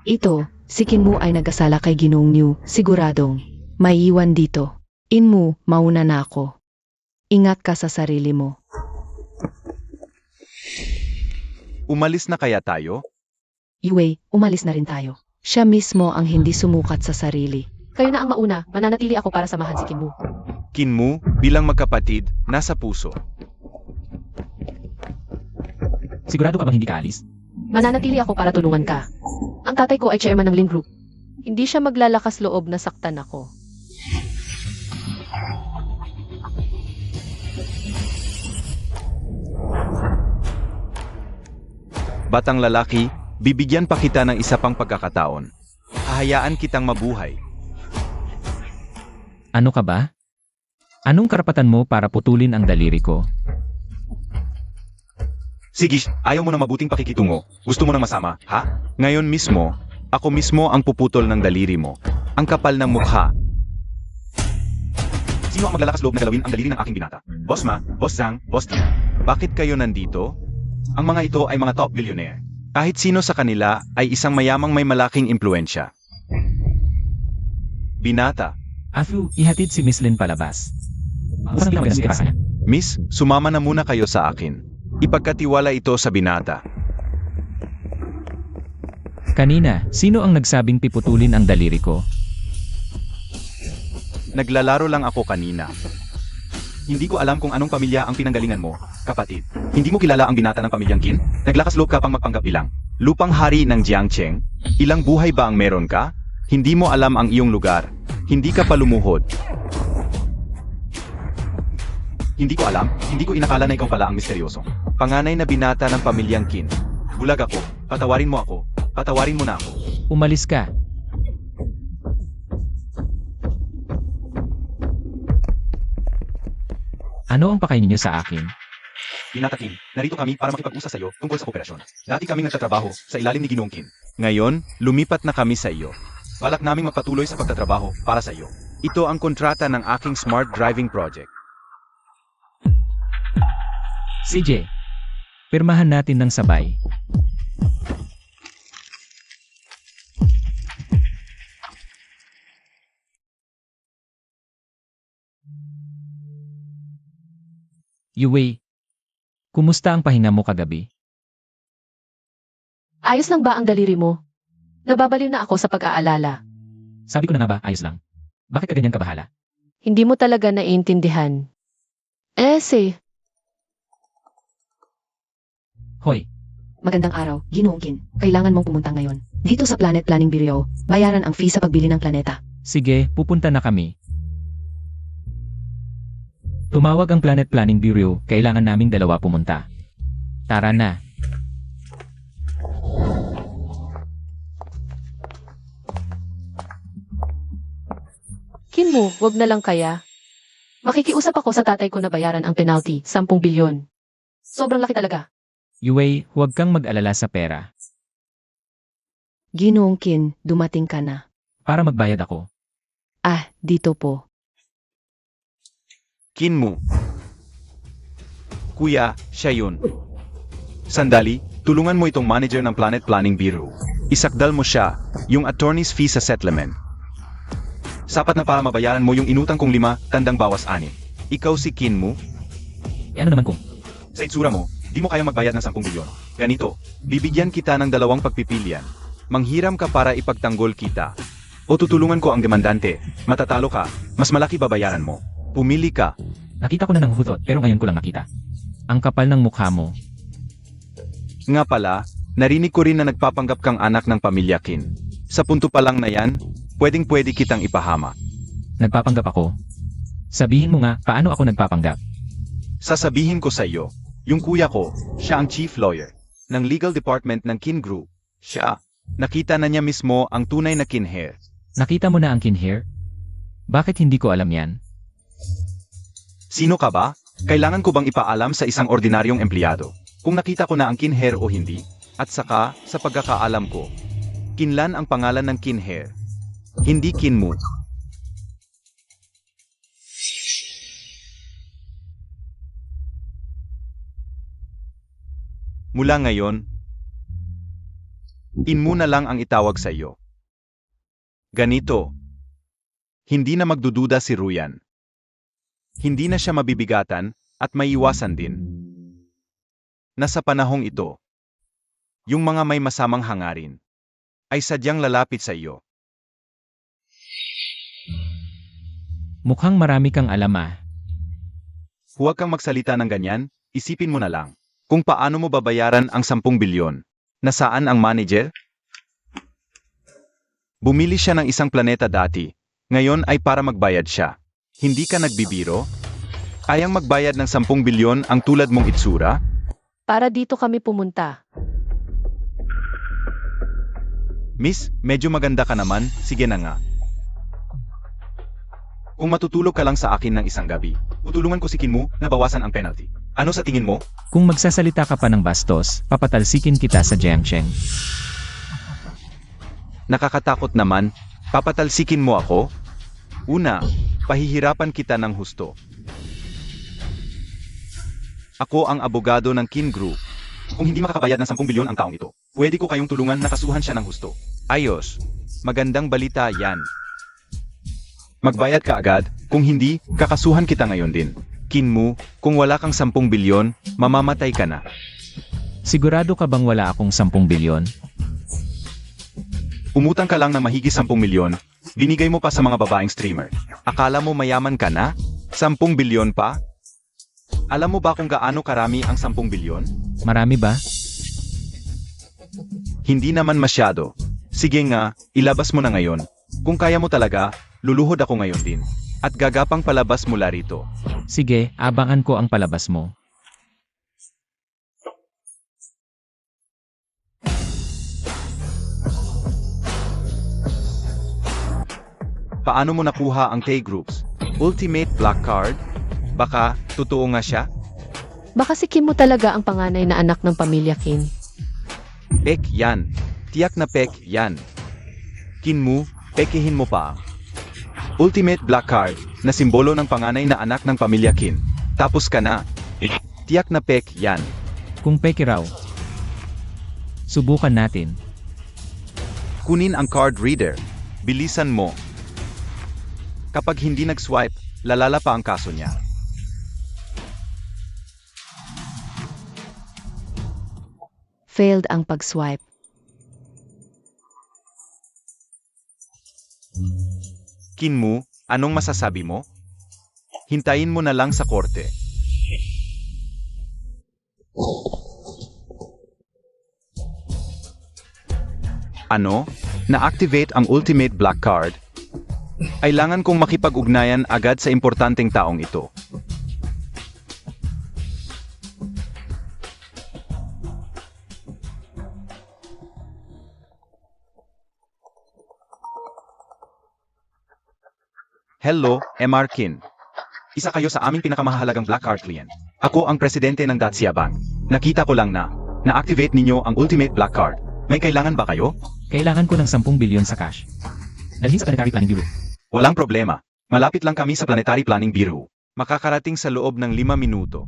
Ito, si Kinmu ay nagasala kay Ginoong Niu, siguradong maiiwan dito. Inmu, mauna na ako. Ingat ka sa sarili mo. Umalis na kaya tayo? Yue, umalis na rin tayo. Siya mismo ang hindi sumukat sa sarili. Kayo na ang mauna, mananatili ako para samahan si Kinmu. Kinmu, bilang magkapatid, nasa puso. Sigurado ka bang hindi ka alis? Mananatili ako para tulungan ka. Ang tatay ko ay chairman ng Lin Group. Hindi siya maglalakas loob na saktan ako. Batang lalaki, bibigyan pa kita ng isa pang pagkakataon. Hahayaan kitang mabuhay. Ano ka ba? Anong karapatan mo para putulin ang daliri ko? Sige, ayaw mo na mabuting pakikitungo. Gusto mo nang masama, ha? Ngayon mismo, ako mismo ang puputol ng daliri mo. Ang kapal ng mukha. Sino ang maglalakas loob na galawin ang daliri ng aking binata? Boss Ma, Boss Zhang, Boss Tina. Bakit kayo nandito? Ang mga ito ay mga top billionaire. Kahit sino sa kanila ay isang mayamang may malaking impluensya. Binata, Afu, ihatid si Miss Lin palabas. Mukhang lang maganda sa niya. Miss, sumama na muna kayo sa akin. Ipagkatiwala ito sa binata. Kanina, sino ang nagsabing piputulin ang daliri ko? Naglalaro lang ako kanina. Hindi ko alam kung anong pamilya ang pinanggalingan mo, kapatid. Hindi mo kilala ang binata ng pamilyang Qin? Naglakas loob ka pang magpanggap ilang. Lupang hari ng Jiangcheng? Ilang buhay ba ang meron ka? Hindi mo alam ang iyong lugar. Hindi ka pa lumuhod. Hindi ko alam, hindi ko inakala na ikaw pala ang misteryoso. Panganay na binata ng pamilyang Qin. Bulag ako, patawarin mo ako, patawarin mo na ako. Umalis ka. Ano ang pakain niyo sa akin? Binata Qin, narito kami para makipag-usap sa iyo tungkol sa kooperasyon. Dati kaming nagtatrabaho sa ilalim ni Ginoong Qin. Ngayon, lumipat na kami sa iyo. Balak naming magpatuloy sa pagtatrabaho para sa iyo. Ito ang kontrata ng aking smart driving project. CJ, pirmahan natin ng sabay. Yue, kumusta ang pahinga mo kagabi? Ayos lang ba ang daliri mo? Nababaliw na ako sa pag-aalala. Sabi ko na nga ba, ayos lang. Bakit ka ganyan kabahala? Hindi mo talaga naiintindihan. Hoy, Magandang araw, Ginoong Qin. Kailangan mong pumunta ngayon. Dito sa Planet Planning Bureau, bayaran ang fee sa pagbili ng planeta. sige, pupunta na kami. Tumawag ang Planet Planning Bureau, kailangan naming dalawa pumunta. Tara na. Kinmu, wag na lang kaya. Makikiusap ako sa tatay ko na bayaran ang penalty, 10 bilyon. Sobrang laki talaga. Yue, huwag kang mag-alala sa pera. Ginoong Kin, dumating ka na. Para magbayad ako. Ah, dito po. Kinmu. Kuya, siya yun. Sandali, tulungan mo itong manager ng Planet Planning Bureau. Isakdal mo siya, yung attorney's fee sa settlement. Sapat na para mabayaran mo yung inutang kong 5, tandang bawas 6. Ikaw si Kinmu. E ano naman kung? Sa itsura mo, di mo kayang magbayad ng 10 bilyon. Ganito, bibigyan kita ng 2 pagpipilian. Manghiram ka para ipagtanggol kita. O tutulungan ko ang demandante, matatalo ka, mas malaki babayaran mo. Pumili ka. Nakita ko na ng hutot pero ngayon ko lang nakita. Ang kapal ng mukha mo. Nga pala, narinig ko rin na nagpapanggap kang anak ng pamilya Kin. Sa punto pa lang na yan, pwedeng-pwede kitang ipahama. Nagpapanggap ako. Sabihin mo nga, paano ako nagpapanggap? Sasabihin ko sa iyo, yung kuya ko, siya ang chief lawyer ng legal department ng Kin Group. Siya, nakita na niya mismo ang tunay na Kin Hair. Nakita mo na ang kinhair? Bakit hindi ko alam yan? Sino ka ba? Kailangan ko bang ipaalam sa isang ordinaryong empleyado kung nakita ko na ang Kin Hair o hindi? At saka, sa pagkakaalam ko, Kinlan ang pangalan ng Kin Hair, hindi Kinmu. Mula ngayon, Kinmu na lang ang itawag sa iyo. Ganito, hindi na magdududa si Ruyan. Hindi na siya mabibigatan at maiiwasan din. Nasa panahong ito, yung mga may masamang hangarin ay sadyang lalapit sa iyo. Mukhang marami kang alam ah. Huwag kang magsalita ng ganyan, isipin mo na lang kung paano mo babayaran ang 10 bilyon. Nasaan ang manager? Bumili siya ng isang planeta dati, ngayon ay para magbayad siya. Hindi ka nagbibiro? Kayang magbayad ng 10 bilyon ang tulad mong itsura? Para dito kami pumunta. Miss, medyo maganda ka naman, sige na nga. Kung matutulog ka lang sa akin ng isang gabi, tutulungan ko si Kinmu na bawasan ang penalty. Ano sa tingin mo? Kung magsasalita ka pa ng bastos, papatalsikin kita sa Jiangcheng. Nakakatakot naman, papatalsikin mo ako? Una, pahihirapan kita ng husto. Ako ang abogado ng Kin Group. Kung hindi makakabayad ng 10 bilyon ang taong ito, pwede ko kayong tulungan na kasuhan siya ng husto. Ayos, magandang balita yan. Magbayad ka agad, kung hindi, kakasuhan kita ngayon din. Kinmu, kung wala kang 10 bilyon, mamamatay ka na. Sigurado ka bang wala akong 10 bilyon? Umutang ka lang ng mahigit 10 milyon, binigay mo pa sa mga babaeng streamer. Akala mo mayaman ka na? 10 bilyon pa? Alam mo ba kung gaano karami ang 10 bilyon? Marami ba? Hindi naman masyado. Sige nga, ilabas mo na ngayon. Kung kaya mo talaga, luluhod ako ngayon din. At gagapang palabas mula rito. Sige, abangan ko ang palabas mo. Paano mo nakuha ang T-Groups? Ultimate Black Card? Baka, totoo nga siya? Baka si Kinmu talaga ang panganay na anak ng pamilya Kin. Pek yan. Tiyak na pek yan. Kinmu, pekehin mo pa. Ultimate Black Card, na simbolo ng panganay na anak ng pamilya Kin. Tapos ka na. Tiyak na pek yan. Kung peke raw. Subukan natin. Kunin ang card reader. Bilisan mo. Kapag hindi nag-swipe, lalala pa ang kaso niya. Failed ang pag-swipe. Kinmu, anong masasabi mo? Hintayin mo na lang sa korte. Ano? Na-activate ang Ultimate Black Card? Kailangan kong makipag-ugnayan agad sa importanteng taong ito. Hello, MR Kin. Isa kayo sa aming pinakamahalagang black card client. Ako ang presidente ng Dacia Bank. Nakita ko lang na-activate ninyo ang ultimate black card. May kailangan ba kayo? Kailangan ko ng 10 bilyon sa cash. Dalhin sa Planetary Planning Bureau. Walang problema. Malapit lang kami sa Planetary Planning Bureau. Makakarating sa loob ng 5 minuto.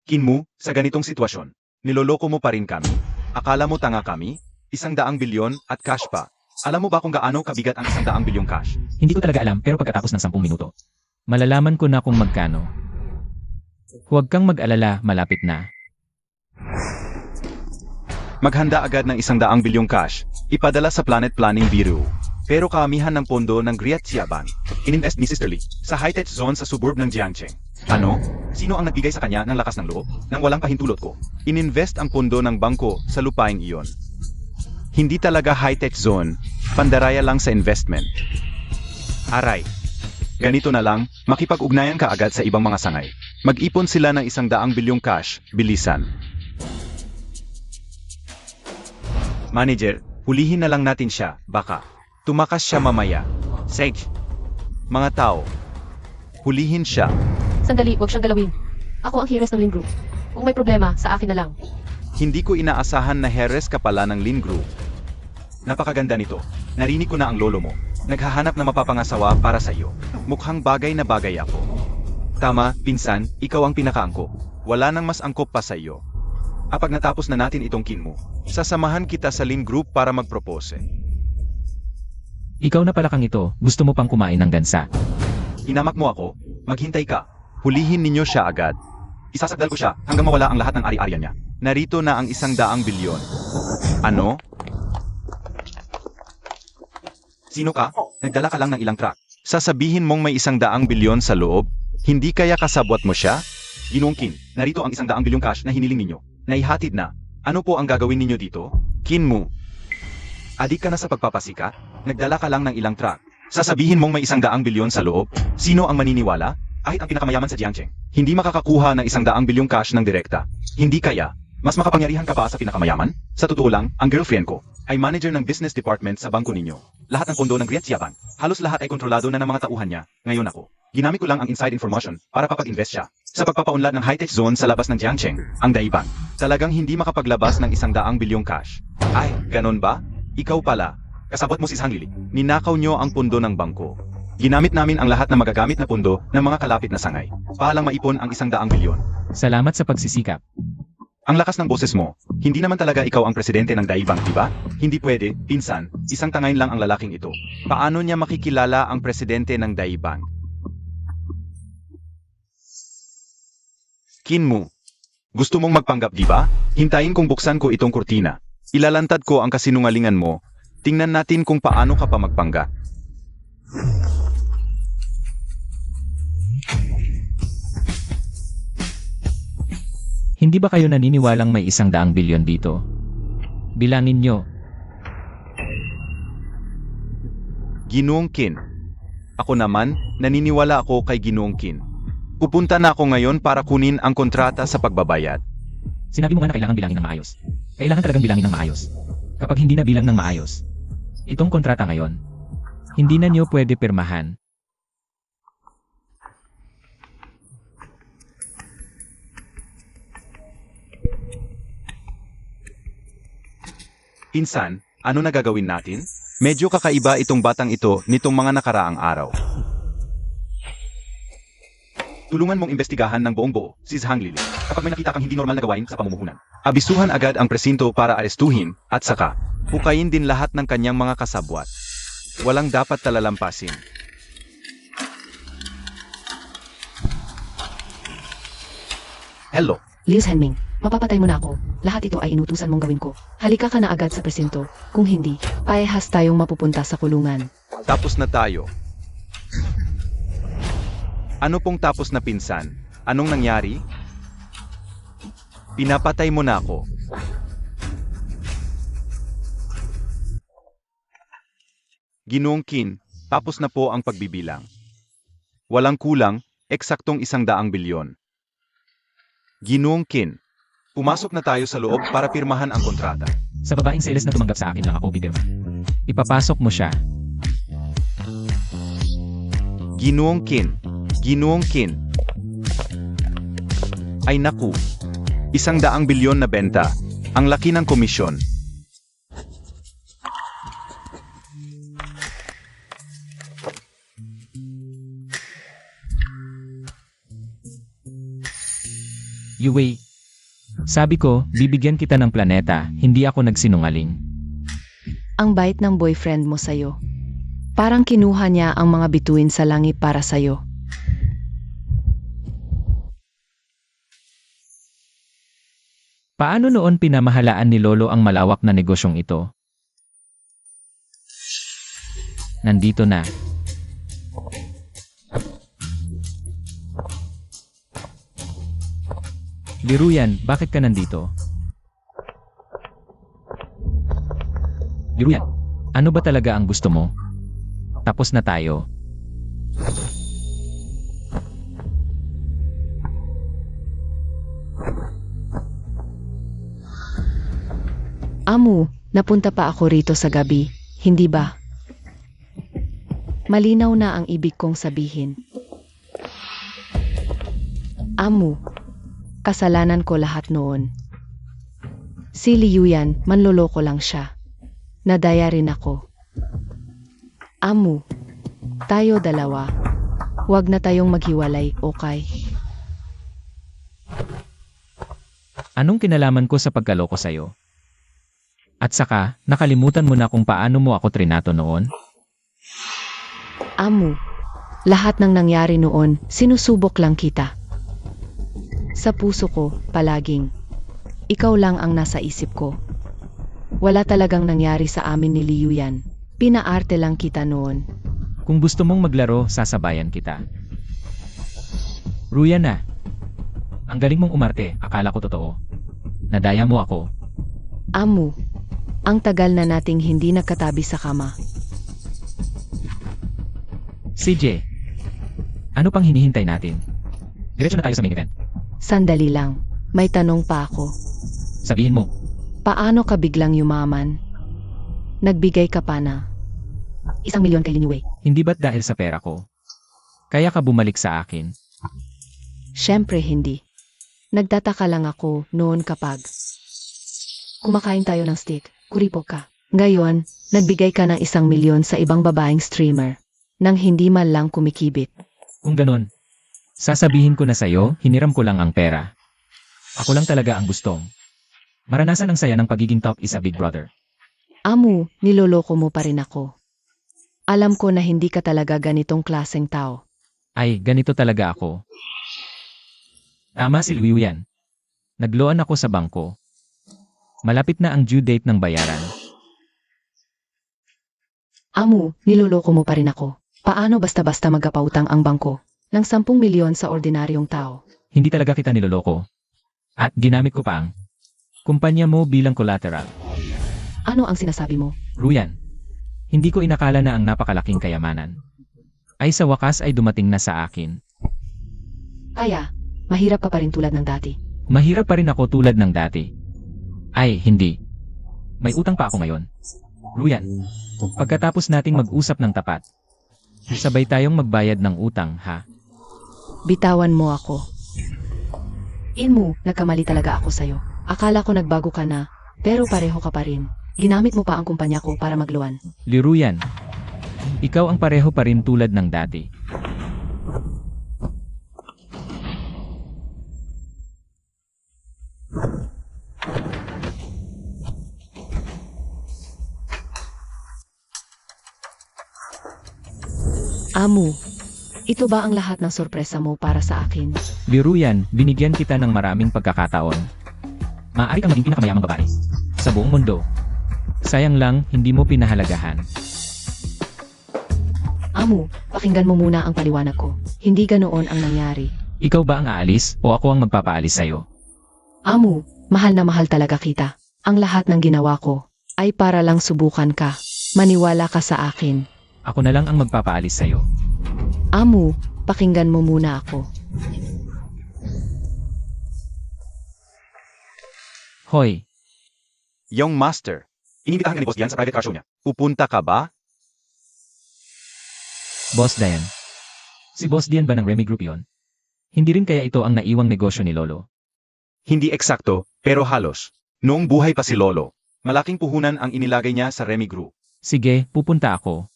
Kinmu, sa ganitong sitwasyon, niloloko mo pa rin kami. Akala mo tanga kami? 100 bilyon at cash pa. Alam mo ba kung gaano kabigat ang 100 bilyong cash? Hindi ko talaga alam pero pagkatapos ng 10 minuto, malalaman ko na kung magkano. Huwag kang mag-alala, malapit na. Maghanda agad ng 100 bilyong cash, ipadala sa Planet Planning Bureau. Pero kaamihan ng pondo ng Dacia Bank, ininvest ni Sister Lee sa high-tech zone sa suburb ng Jiangcheng. Ano? Sino ang nagbigay sa kanya ng lakas ng loob nang walang pahintulot ko? Ininvest ang pondo ng bangko sa lupaing iyon. Hindi talaga high-tech zone, pandaraya lang sa investment. Aray. Ganito na lang, makipag-ugnayan ka agad sa ibang mga sangay. Mag-ipon sila ng 100 bilyong cash, bilisan. Manager, hulihin na lang natin siya, baka. Tumakas siya mamaya. Sage. Mga tao. Hulihin siya. Sandali, huwag siyang galawin. Ako ang heres ng Lin Group. Kung may problema, sa akin na lang. Hindi ko inaasahan na heres ka pala ng Lin Group. Napakaganda nito. Narinig ko na ang lolo mo. Naghahanap na mapapangasawa para sa iyo. Mukhang bagay na bagay ako. Tama, pinsan, ikaw ang pinakaangkop. Wala nang mas angkop pa sa iyo. Kapag natapos na natin itong kinmo, sasamahan kita sa Lin Group para magpropose. Ikaw na pala kang ito, gusto mo pang kumain ng gansa. Hinamak mo ako, maghintay ka. Hulihin ninyo siya agad. Isasagdal ko siya hanggang mawala ang lahat ng ari-arian niya. Narito na ang 100 bilyon. Ano? Sino ka? Nagdala ka lang ng ilang truck. Sasabihin mong may 100 bilyon sa loob? Hindi kaya kasabwat mo siya? Ginoong Kin, narito ang 100 bilyong cash na hiniling ninyo. Naihatid na. Ano po ang gagawin ninyo dito? Kinmu. Adik ka na sa pagpapasikat? Nagdala ka lang ng ilang truck. Sasabihin mong may 100 bilyon sa loob? Sino ang maniniwala? Kahit ang pinakamayaman sa Jiangcheng, hindi makakakuha ng 100 bilyong cash ng direkta. Hindi kaya? Mas makapangyarihan ka pa sa pinakamayaman? Sa totoo lang, ang girlfriend ko ay manager ng business department sa bangko ninyo. Lahat ng pondo ng Dacia Bank, halos lahat ay kontrolado na ng mga tauhan niya. Ngayon ako, ginamit ko lang ang inside information para papag-invest siya sa pagpapaunlad ng high-tech zone sa labas ng Jiangcheng, ang Daibang. Talagang hindi makapaglabas ng 100 bilyong cash. Ay, ganon ba? Ikaw pala. Kasabot mo si Sang Lili. Ninakaw nyo ang pondo ng bangko. Ginamit namin ang lahat ng magagamit na pondo ng mga kalapit na sangay. Pahalang maipon ang 100 bilyon. Salamat sa pagsisikap. Ang lakas ng boses mo. Hindi naman talaga ikaw ang presidente ng Daibang, di ba? Hindi pwede, pinsan. Isang tangayin lang ang lalaking ito. Paano niya makikilala ang presidente ng Daibang? Kinmu. Gusto mong magpanggap, di ba? Hintayin kong buksan ko itong kurtina. Ilalantad ko ang kasinungalingan mo. Tingnan natin kung paano ka pa magpanggap. Hindi ba kayo naniniwalang may 100 bilyon dito? Bilangin nyo. Ginoong Kin. Ako naman, naniniwala ako kay Ginoong Kin. Pupunta na ako ngayon para kunin ang kontrata sa pagbabayad. Sinabi mo nga na kailangan bilangin ng maayos. Kailangan talagang bilangin ng maayos. Kapag hindi na bilang ng maayos, itong kontrata ngayon, hindi na nyo pwede pirmahan. Pinsan, ano na gagawin natin? Medyo kakaiba itong batang ito nitong mga nakaraang araw. Tulungan mong imbestigahan ng buong buo si Zhang Lili kapag may nakita kang hindi normal na gawain sa pamumuhunan. Abisuhan agad ang presinto para arestuhin at saka hukayin din lahat ng kanyang mga kasabwat. Walang dapat talalampasin. Hello. Liu Zhenming, mapapatay mo na ako. Lahat ito ay inutusan mong gawin ko. Halika ka na agad sa presinto. Kung hindi, parehas tayong mapupunta sa kulungan. Tapos na tayo. Ano pong tapos na pinsan? Anong nangyari? Pinapatay mo na ako. Ginoong Kin, tapos na po ang pagbibilang. Walang kulang, eksaktong 100 bilyon. Ginoong Kin, pumasok na tayo sa loob para pirmahan ang kontrata. Sa babaeng seles na tumanggap sa akin lang ako bibirma. Ipapasok mo siya. Ginoong Kin. Ginoong Kin. Ay naku. 100 bilyon na benta. Ang laki ng komisyon. Yue. Sabi ko, bibigyan kita ng planeta, hindi ako nagsinungaling. Ang bait ng boyfriend mo sa'yo. Parang kinuha niya ang mga bituin sa langit para sa'yo. Paano noon pinamahalaan ni Lolo ang malawak na negosyong ito? Nandito na. Liruyan, bakit ka nandito? Liruyan, ano ba talaga ang gusto mo? Tapos na tayo. Amu, napunta pa ako rito sa gabi, hindi ba? Malinaw na ang ibig kong sabihin. Amu, kasalanan ko lahat noon. Si Liyuyan, manloloko lang siya. Nadaya rin ako. Amu, tayo dalawa. Huwag na tayong maghiwalay, okay? Anong kinalaman ko sa pagkaloko sa'yo? At saka, nakalimutan mo na kung paano mo ako trinato noon? Amu, lahat ng nangyari noon, sinusubok lang kita. Sa puso ko, palaging, ikaw lang ang nasa isip ko. Wala talagang nangyari sa amin ni Liyuyan. Pinaarte lang kita noon. Kung gusto mong maglaro, sasabayan kita. Ruya na. Ang galing mong umarte, akala ko totoo. Nadaya mo ako. Amu, ang tagal na nating hindi nakatabi sa kama. CJ, ano pang hinihintay natin? Diretso na tayo sa main event. Sandali lang, may tanong pa ako. Sabihin mo, Paano ka biglang yumaman? Nagbigay ka pa na 1 milyon kay Linway. hindi ba't dahil sa pera ko? Kaya ka bumalik sa akin? Siyempre hindi. Nagtataka lang ako noon kapag kumakain tayo ng steak, kuripo ka. Ngayon, nagbigay ka ng 1 milyon sa ibang babaeng streamer nang hindi man lang kumikibit. Kung ganon, sasabihin ko na sa'yo, hiniram ko lang ang pera. Ako lang talaga ang gustong maranasan ang saya ng pagiging top is a big brother. Amu, niloloko mo pa rin ako. Alam ko na hindi ka talaga ganitong klaseng tao. Ay, ganito talaga ako. Tama si Liuyan. Nagloan ako sa bangko. Malapit na ang due date ng bayaran. Amu, niloloko mo pa rin ako. Paano basta-basta magapautang ang bangko ng 10 milyon sa ordinaryong tao? Hindi talaga kita niloloko. At ginamit ko pa ang kumpanya mo bilang collateral. Ano ang sinasabi mo? Ruyan, hindi ko inakala na ang napakalaking kayamanan ay sa wakas ay dumating na sa akin. Kaya, mahirap ka pa rin tulad ng dati. Mahirap pa rin ako tulad ng dati. Ay, hindi. May utang pa ako ngayon. Ruyan, pagkatapos nating mag-usap ng tapat, sabay tayong magbayad ng utang, ha? Bitawan mo ako. Inmu, nagkamali talaga ako sa'yo. Akala ko nagbago ka na, pero pareho ka pa rin. Ginamit mo pa ang kumpanya ko para magluwan. Liruyan, ikaw ang pareho pa rin tulad ng dati. Amu, ito ba ang lahat ng sorpresa mo para sa akin? Liruyan, binigyan kita ng maraming pagkakataon. Maaari kang maging pinakamayamang babae sa buong mundo. Sayang lang, hindi mo pinahalagahan. Amu, pakinggan mo muna ang paliwanag ko. Hindi ganoon ang nangyari. Ikaw ba ang aalis o ako ang magpapaalis sa'yo? Amu, mahal na mahal talaga kita. Ang lahat ng ginawa ko ay para lang subukan ka. Maniwala ka sa akin. Ako na lang ang magpapaalis sa'yo. Amu, pakinggan mo muna ako. Hoy, Young Master, Inimbitahan ka ni Boss Dian sa private car show niya. Pupunta ka ba? Boss Dian. Si Boss Dian ba ng Remy Group yon? Hindi rin kaya ito ang naiwang negosyo ni Lolo? Hindi eksakto, pero halos. Noong buhay pa si Lolo, malaking puhunan ang inilagay niya sa Remy Group. Sige, pupunta ako.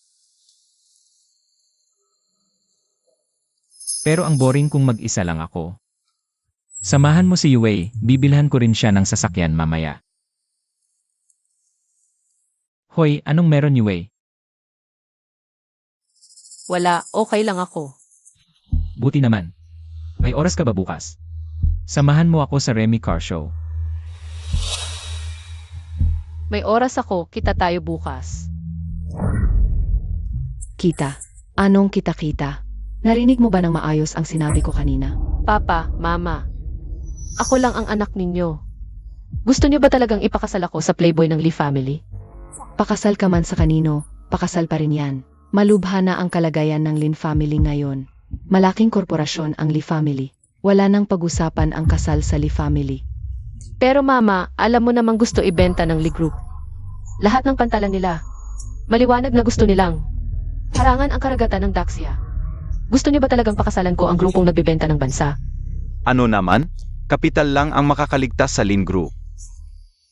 Pero ang boring kung mag-isa lang ako. Samahan mo si Yue, bibilhan ko rin siya ng sasakyan mamaya. Hoy, anong meron Yue? Wala, okay lang ako. Buti naman. May oras ka ba bukas? Samahan mo ako sa Remy Car Show. May oras ako, kita tayo bukas. Kita. Anong kita-kita? Narinig mo ba ng maayos ang sinabi ko kanina? Papa, Mama, ako lang ang anak ninyo. Gusto niyo ba talagang ipakasal ako sa playboy ng Lee family? Pakasal ka man sa kanino, pakasal pa rin yan. Malubha na ang kalagayan ng Lin family ngayon. Malaking korporasyon ang Lee family. Wala nang pag-usapan ang kasal sa Lee family. Pero Mama, alam mo namang gusto ibenta ng Lee Group. Lahat ng pantalan nila. Maliwanag na gusto nilang harangan ang karagatan ng Daxia. Gusto niyo ba talagang pakasalan ko ang grupong nagbebenta ng bansa? Ano naman? Kapital lang ang makakaligtas sa Lin Group.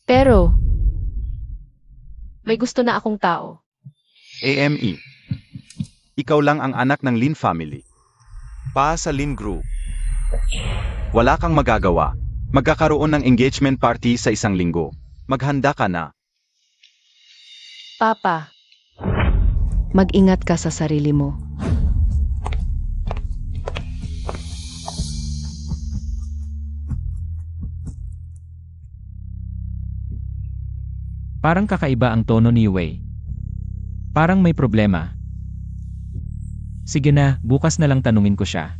Pero, may gusto na akong tao. AME. Ikaw lang ang anak ng Lin family. Pa sa Lin Group. Wala kang magagawa. Magkakaroon ng engagement party sa 1 linggo. Maghanda ka na. Papa, Mag-ingat ka sa sarili mo. Parang kakaiba ang tono ni Yue. Parang may problema. Sige na, bukas na lang tanungin ko siya.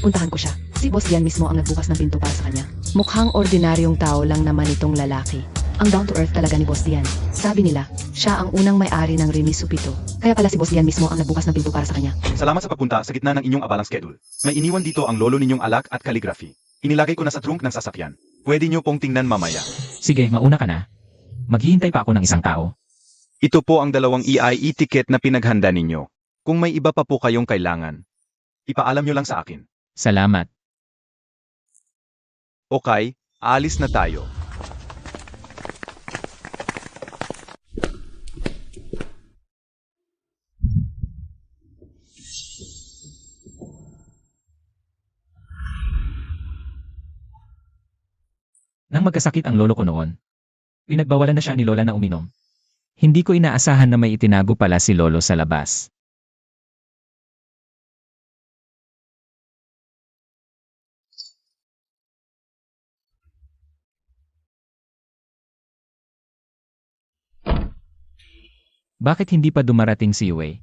Puntahan ko siya. Si Boss Dian mismo ang nagbukas ng pinto para sa kanya. Mukhang ordinaryong tao lang naman itong lalaki. Ang down to earth talaga ni Boss Dian. Sabi nila, siya ang unang may-ari ng Remy Supito. Kaya pala si Boss Dian mismo ang nagbukas ng pinto para sa kanya. Salamat sa pagpunta sa gitna ng inyong abalang schedule. May iniwan dito ang lolo ninyong alak at calligraphy. Inilagay ko na sa trunk ng sasakyan. Pwede niyo pong tingnan mamaya. Sige, mauna ka na. Maghihintay pa ako ng isang tao. Ito po ang 2 EIE ticket na pinaghanda ninyo. Kung may iba pa po kayong kailangan, ipaalam nyo lang sa akin. Salamat. Okay, aalis na tayo. Nang magkasakit ang lolo ko noon, pinagbawalan na siya ni Lola na uminom. Hindi ko inaasahan na may itinago pala si Lolo sa labas. Bakit hindi pa dumarating si Yue?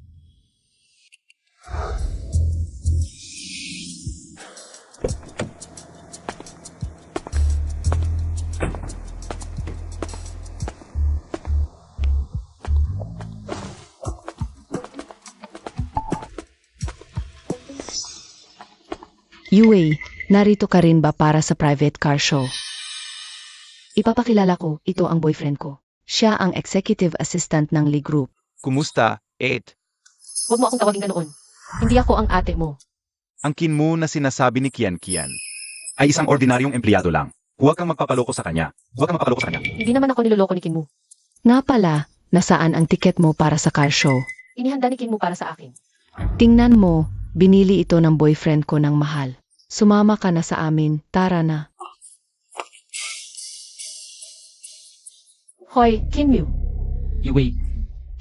Yue, narito ka rin ba para sa private car show? Ipapakilala ko, ito ang boyfriend ko. Siya ang executive assistant ng Lee Group. Kumusta, Ed? huwag mo akong tawagin ganoon. Hindi ako ang ate mo. Ang Kinmu na sinasabi ni Kian Kian ay isang ordinaryong empleyado lang. Huwag kang magpapaloko sa kanya. Huwag kang magpapaloko sa kanya. Hindi naman ako niloloko ni Kinmu. Nga pala, nasaan ang tiket mo para sa car show? Inihanda ni Kinmu para sa akin. Tingnan mo, binili ito ng boyfriend ko ng mahal. Sumama ka na sa amin, tara na. Hoy, Kinmu. Yue,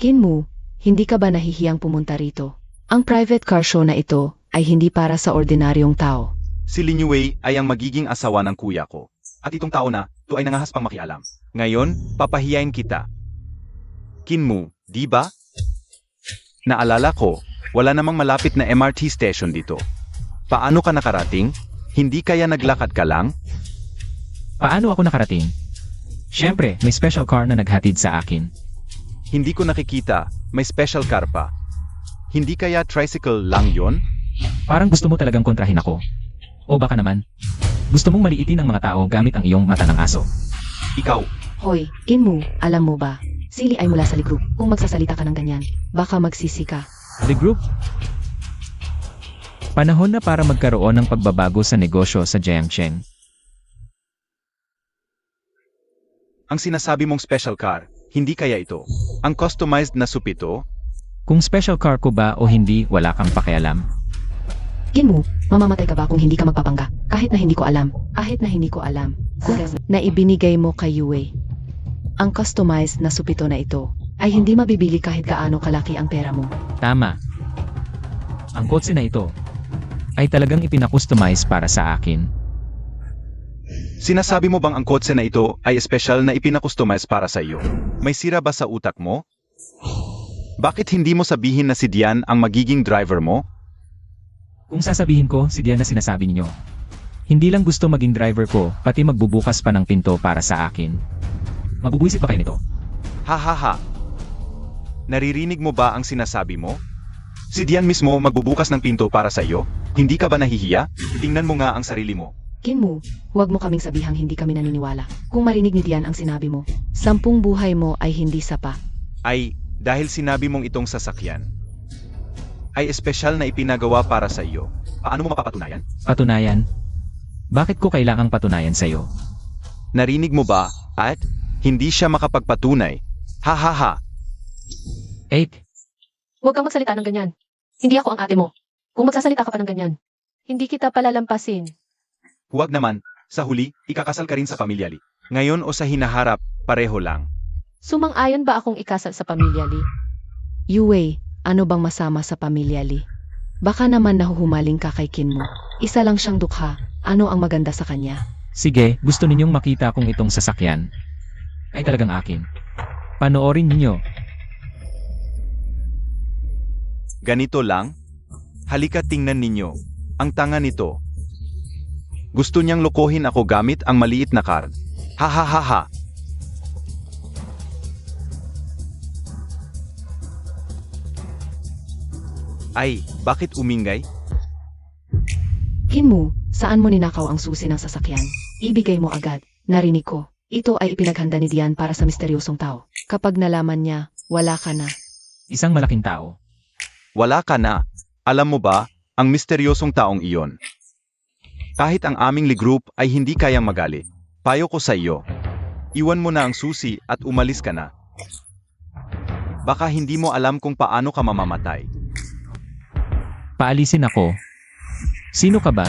Kinmu, hindi ka ba nahihiyang pumunta rito? Ang private car show na ito ay hindi para sa ordinaryong tao. Si Lin Yue ay ang magiging asawa ng kuya ko. At itong tao na, ito ay nangahas pang makialam. Ngayon, papahiyain kita. Kinmu, di ba? Naalala ko, wala namang malapit na MRT station dito. Paano ka nakarating? Hindi kaya naglakad ka lang? paano ako nakarating? Siyempre, may special car na naghatid sa akin. Hindi ko nakikita, may special car pa. Hindi kaya tricycle lang yon? Parang gusto mo talagang kontrahin ako. O baka naman, gusto mong maliitin ang mga tao gamit ang iyong mata ng aso. Ikaw, Hoy, Kinmu, alam mo ba? Sili ay mula sa Lee Group. Kung magsasalita ka ng ganyan, baka magsisi ka. The Group? Panahon na para magkaroon ng pagbabago sa negosyo sa Jiangcheng. ang sinasabi mong special car, hindi kaya ito. Ang customized na SUV ito? Kung special car ko ba o hindi, wala kang pakialam. Kinmu, mamamatay ka ba kung hindi ka magpapangga? Kahit na hindi ko alam. Kahit na hindi ko alam. Na ibinigay mo kay Yue. Ang customized na supito na ito ay hindi mabibili kahit gaano kalaki ang pera mo. Tama. Ang kotse na ito ay talagang ipinakustomize para sa akin. Sinasabi mo bang ang kotse na ito ay special na ipinakustomize para sa iyo? May sira ba sa utak mo? Bakit hindi mo sabihin na si Dian ang magiging driver mo? Kung sasabihin ko, si Dian na sinasabi ninyo. Hindi lang gusto maging driver ko, pati magbubukas pa ng pinto para sa akin. Mabubwisit ba kayo nito? Ha ha ha. Naririnig mo ba ang sinasabi mo? Si Dian mismo magbubukas ng pinto para sa iyo? Hindi ka ba nahihiya? Tingnan mo nga ang sarili mo. Kinmu, huwag mo kaming sabihang hindi kami naniniwala. Kung marinig ni Dian ang sinabi mo, 10 buhay mo ay hindi sapa. Ay, dahil sinabi mong itong sasakyan ay espesyal na ipinagawa para sa iyo. Paano mo mapapatunayan? Patunayan? Bakit ko kailangang patunayan sa'yo? Narinig mo ba? At hindi siya makapagpatunay. Ha ha ha. Huwag kang magsalita ng ganyan. Hindi ako ang ate mo. Kung magsasalita ka pa ng ganyan, hindi kita palalampasin. Huwag naman. Sa huli, ikakasal ka rin sa pamilya Lee. Ngayon o sa hinaharap, pareho lang. Sumang-ayon ba akong ikasal sa pamilya Lee? Yue, ano bang masama sa pamilya Lee? Baka naman nahuhumaling ka kay Kinmu. Isa lang siyang dukha. Ano ang maganda sa kanya? Sige, gusto ninyong makita kung itong sasakyan ay talagang akin. Panoorin ninyo. Ganito lang? Halika tingnan ninyo. Ang tanga nito. Gusto niyang lokohin ako gamit ang maliit na card. Ha ha ha ha. Ay, bakit umingay? Kinmu, saan mo ninakaw ang susi ng sasakyan? Ibigay mo agad. Narinig ko. Ito ay ipinaghanda ni Dian para sa misteryosong tao. Kapag nalaman niya, wala ka na. Isang malaking tao. Wala ka na. Alam mo ba, ang misteryosong taong iyon. Kahit ang aming Lee Group ay hindi kayang magali. Payo ko sa iyo. Iwan mo na ang susi at umalis ka na. Baka hindi mo alam kung paano ka mamamatay. Paalisin ako. Sino ka ba?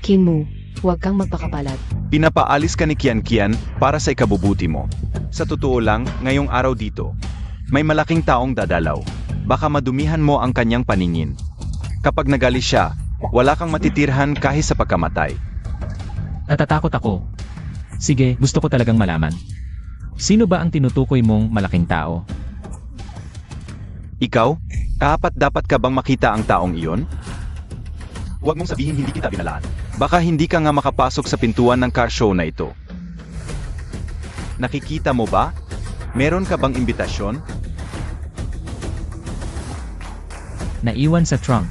Kinmu, huwag kang magpakapalag. Pinapaalis ka ni Kian Kian para sa ikabubuti mo. Sa totoo lang, ngayong araw dito, may malaking taong dadalaw. Baka madumihan mo ang kanyang paningin. Kapag nagali siya, wala kang matitirhan kahit sa pagkamatay. Natatakot ako. Sige, gusto ko talagang malaman. Sino ba ang tinutukoy mong malaking tao? Ikaw? Dapat ka bang makita ang taong iyon? Huwag mong sabihin hindi kita binalaan. Baka hindi ka nga makapasok sa pintuan ng car show na ito. Nakikita mo ba? Meron ka bang imbitasyon? Naiwan sa trunk.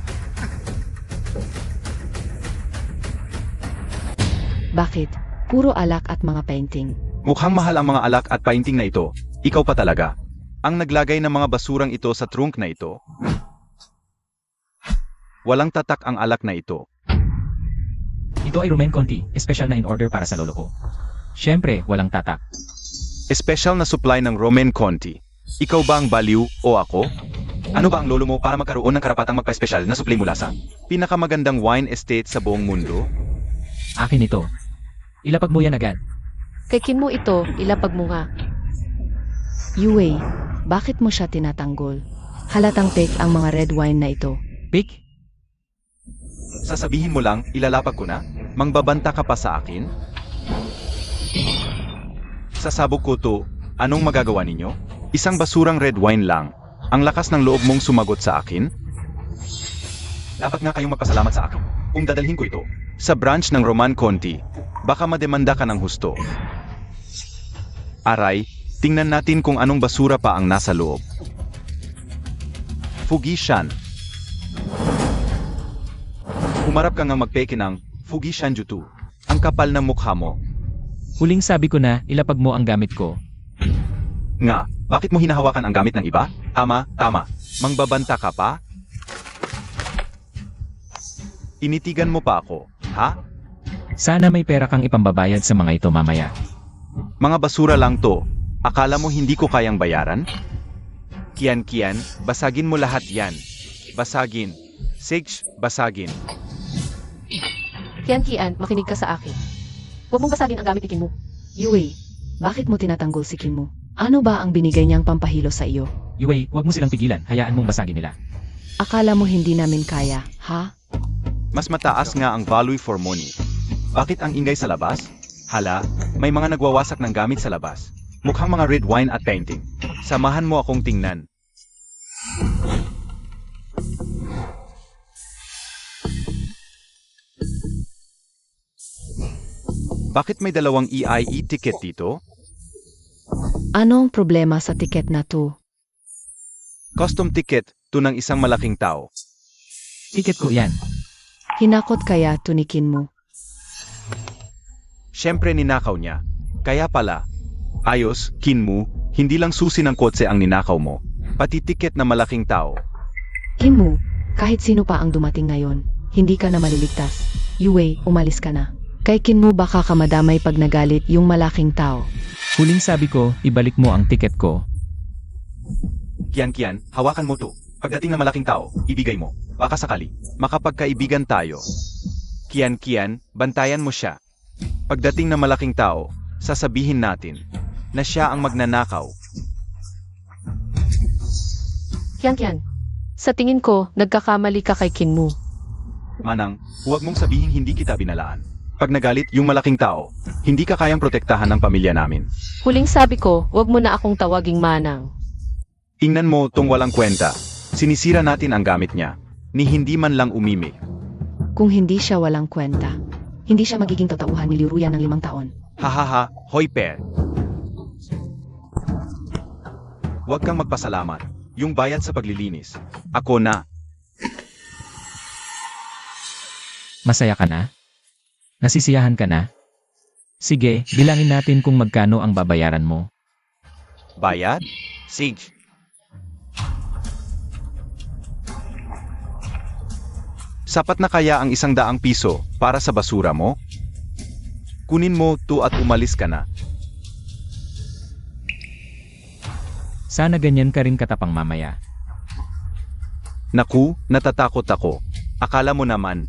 Bakit? Puro alak at mga painting. Mukhang mahal ang mga alak at painting na ito. Ikaw pa talaga. Ang naglagay ng mga basurang ito sa trunk na ito. Walang tatak ang alak na ito. Ito ay Romaine Conti, special na in order para sa lolo ko. Siyempre, walang tatak. Special na supply ng Romaine Conti. Ikaw ba ang baliw o ako? Ano ba ang lolo mo para magkaroon ng karapatang magpa-special na supply mula sa pinakamagandang wine estate sa buong mundo? Akin ito. Ilapag mo yan agad. Kay Kinmu ito, ilapag mo nga. Yue, bakit mo siya tinatanggol? Halatang fake ang mga red wine na ito. Pick? Sasabihin mo lang, ilalapag ko na? Mangbabanta ka pa sa akin? Sasabog ko to, anong magagawa ninyo? Isang basurang red wine lang. Ang lakas ng loob mong sumagot sa akin? Dapat nga kayong magpasalamat sa akin kung dadalhin ko ito sa branch ng Roman Conti. Baka mademanda ka ng husto. Aray, Tingnan natin kung anong basura pa ang nasa loob. Fugishan. Humarap ka nga magpeke ng Fugishan Jutu. Ang kapal ng mukha mo. Huling sabi ko na, ilapag mo ang gamit ko. Nga, bakit mo hinahawakan ang gamit ng iba? Tama. Mangbabanta ka pa? Initigan mo pa ako, ha? Sana may pera kang ipambabayad sa mga ito mamaya. Mga basura lang to. Akala mo hindi ko kayang bayaran? Kian, basagin mo lahat yan. Basagin. Sage, basagin. Kian, makinig ka sa akin. Huwag mong basagin ang gamit ni Kinmu. Yue, bakit mo tinatanggol si Kinmu? Ano ba ang binigay niyang pampahilo sa iyo? Yue, huwag mo silang pigilan. Hayaan mong basagin nila. Akala mo hindi namin kaya, ha? Mas mataas nga ang value for money. Bakit ang ingay sa labas? Hala, may mga nagwawasak ng gamit sa labas. Mukhang mga red wine at painting. Samahan mo akong tingnan. Bakit may dalawang EIE ticket dito? Anong problema sa tiket na to? Custom ticket, to ng isang malaking tao. Ticket ko yan. Hinakot kaya tunikin mo? Siyempre ninakaw niya. Kaya pala. Ayos, Kinmu, hindi lang susi ng kotse ang ninakaw mo. Pati ticket na malaking tao. Kinmu, kahit sino pa ang dumating ngayon, hindi ka na maliligtas. Yue, umalis ka na. Kay Kinmu baka ka madamay pag nagalit yung malaking tao. Huling sabi ko, ibalik mo ang ticket ko. Kian, hawakan mo to. Pagdating ng malaking tao, ibigay mo. Baka sakali, makapagkaibigan tayo. Kian, bantayan mo siya. Pagdating ng malaking tao, sasabihin natin na siya ang magnanakaw. Kian, sa tingin ko, nagkakamali ka kay Kinmu. Manang, huwag mong sabihin hindi kita binalaan. Pag nagalit yung malaking tao, hindi ka kayang protektahan ng pamilya namin. Huling sabi ko, huwag mo na akong tawaging manang. Tingnan mo tong walang kwenta. Sinisira natin ang gamit niya, ni hindi man lang umimik. Kung hindi siya walang kwenta, hindi siya magiging totauhan ni Liruya ng 5 taon. Hahaha, hoy per. Huwag kang magpasalamat. Yung bayad sa paglilinis. Ako na. Masaya ka na? Nasisiyahan ka na? Sige, bilangin natin kung magkano ang babayaran mo. Bayad? Sage. Sapat na kaya ang 100 piso para sa basura mo? Kunin mo to at umalis ka na. Sana ganyan ka rin katapang mamaya. Naku, natatakot ako. Akala mo naman,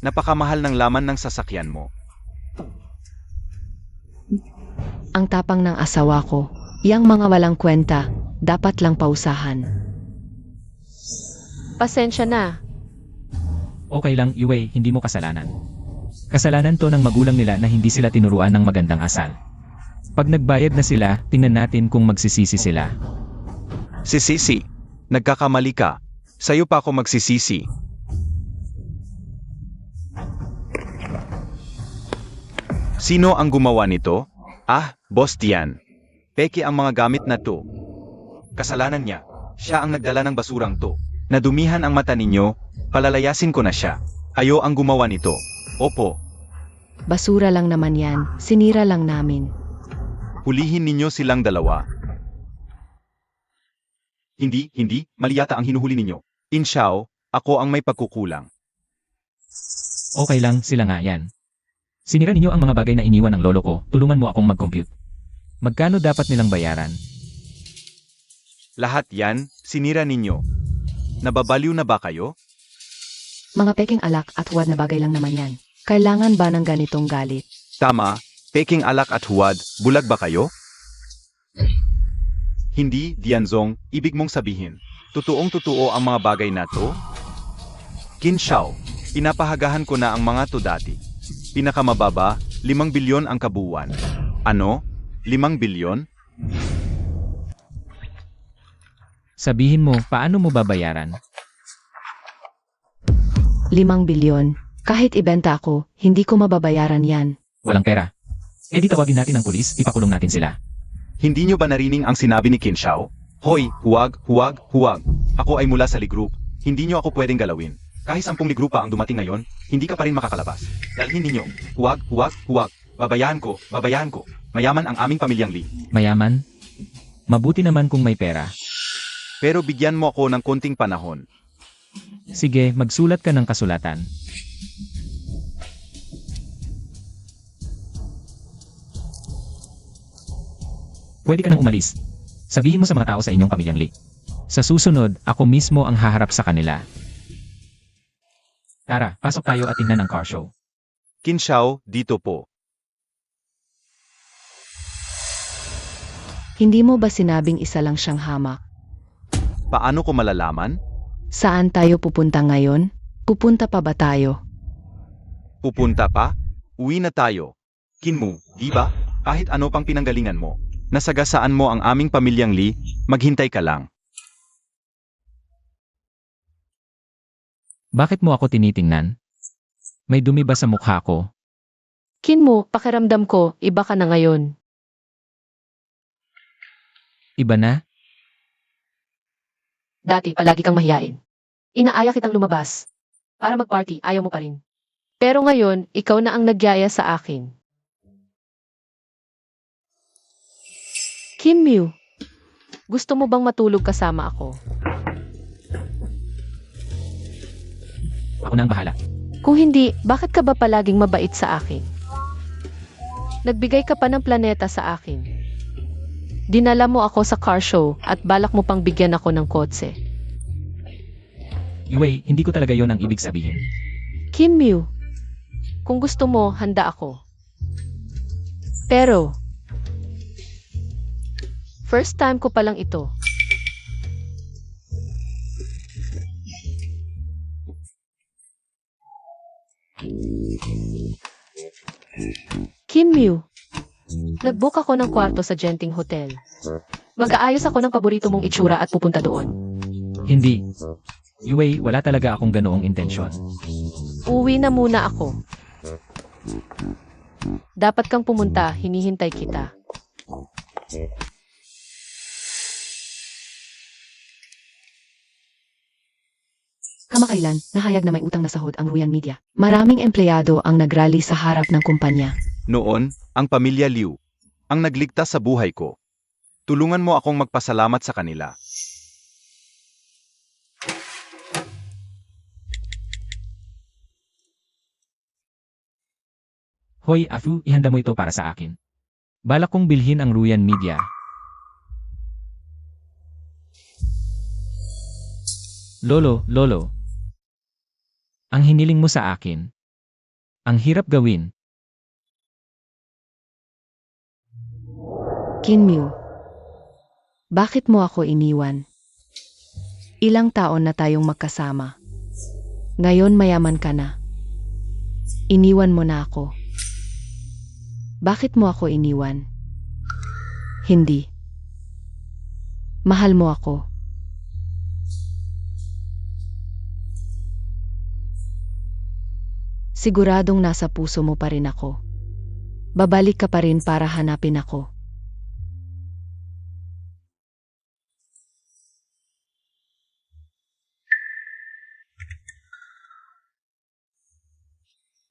napakamahal ng laman ng sasakyan mo. Ang tapang ng asawa ko, yang mga walang kwenta, dapat lang pausahan. Pasensya na. Okay lang, Yue, hindi mo kasalanan. Kasalanan to ng magulang nila na hindi sila tinuruan ng magandang asal. Pag nagbayad na sila, tingnan natin kung magsisisi sila. Sisisi, nagkakamali ka. Sa'yo pa ako magsisisi. Sino ang gumawa nito? Ah, boss Tian. Peke ang mga gamit na to. Kasalanan niya. Siya ang nagdala ng basurang to. Nadumihan ang mata ninyo, palalayasin ko na siya. Ayo ang gumawa nito. Opo, Basura lang naman yan, sinira lang namin. hulihin ninyo silang dalawa. Hindi, mali yata ang hinuhuli ninyo. Inshao, ako ang may pagkukulang. Okay lang, sila nga yan. Sinira ninyo ang mga bagay na iniwan ng lolo ko, tulungan mo akong mag-compute. Magkano dapat nilang bayaran? Lahat yan, sinira ninyo. Nababaliw na ba kayo? Mga peking alak at huwad na bagay lang naman yan. Kailangan ba ng ganitong galit? Tama, peking alak at huwad, bulag ba kayo? Hindi, Dianzong, ibig mong sabihin. Totoong-totoo ang mga bagay na to? Kinshao, pinapahagahan ko na ang mga to dati. Pinakamababa, 5 bilyon ang kabuuan. Ano? 5 bilyon? Sabihin mo, paano mo babayaran? 5 bilyon. Kahit ibenta ako, hindi ko mababayaran yan. Walang pera. Eh di tawagin natin ang pulis, ipakulong natin sila. Hindi nyo ba narinig ang sinabi ni Qin Xiao? Hoy, huwag, huwag, huwag. Ako ay mula sa Lee Group. Hindi nyo ako pwedeng galawin. Kahit 10 Lee Group pa ang dumating ngayon, hindi ka pa rin makakalabas. Dalhin ninyo. Huwag, huwag, huwag. Babayaan ko, babayaan ko. Mayaman ang aming pamilyang Lee. Mayaman? Mabuti naman kung may pera. Pero bigyan mo ako ng konting panahon. Sige, magsulat ka ng kasulatan. Pwede ka nang umalis. Sabihin mo sa mga tao sa inyong pamilyang Lee. Sa susunod, ako mismo ang haharap sa kanila. Tara, pasok tayo at tingnan ang car show. Qin Xiao, dito po. Hindi mo ba sinabing isa lang siyang hamak? Paano ko malalaman? Saan tayo pupunta ngayon? Pupunta pa ba tayo? Pupunta pa? Uwi na tayo. Kinmu, di ba? Kahit ano pang pinanggalingan mo. Nasagasaan mo ang aming pamilyang Lee, maghintay ka lang. Bakit mo ako tinitingnan? May dumi ba sa mukha ko? Kin mo, pakiramdam ko, iba ka na ngayon. Iba na? Dati, palagi kang mahiyain. Inaaya kitang lumabas. Para mag-party, ayaw mo pa rin. Pero ngayon, ikaw na ang nagyaya sa akin. Kim Mew, gusto mo bang matulog kasama ako? Ako na ang bahala. Kung hindi, bakit ka ba palaging mabait sa akin? Nagbigay ka pa ng planeta sa akin. Dinala mo ako sa car show at balak mo pang bigyan ako ng kotse. Yue, hindi ko talaga yon ang ibig sabihin. Kim Mew, kung gusto mo, handa ako. Pero, first time ko palang ito. Kim Mew, nag-book ako ng kwarto sa Genting Hotel. Mag-aayos ako ng paborito mong itsura at pupunta doon. Hindi. Yue, wala talaga akong ganoong intensyon. Uwi na muna ako. Dapat kang pumunta, hinihintay kita. Kamakailan, nahayag na may utang na sahod ang Ruyan Media. Maraming empleyado ang nagrally sa harap ng kumpanya. Noon, ang pamilya Liu, ang nagligtas sa buhay ko. Tulungan mo akong magpasalamat sa kanila. Hoy, Afu, ihanda mo ito para sa akin. Balak kong bilhin ang Ruyan Media. Lolo. Ang hiniling mo sa akin. Ang hirap gawin. Qin Mew, bakit mo ako iniwan? Ilang taon na tayong magkasama. Ngayon mayaman ka na. Iniwan mo na ako. Bakit mo ako iniwan? Hindi. Mahal mo ako. Siguradong nasa puso mo pa rin ako. Babalik ka pa rin para hanapin ako.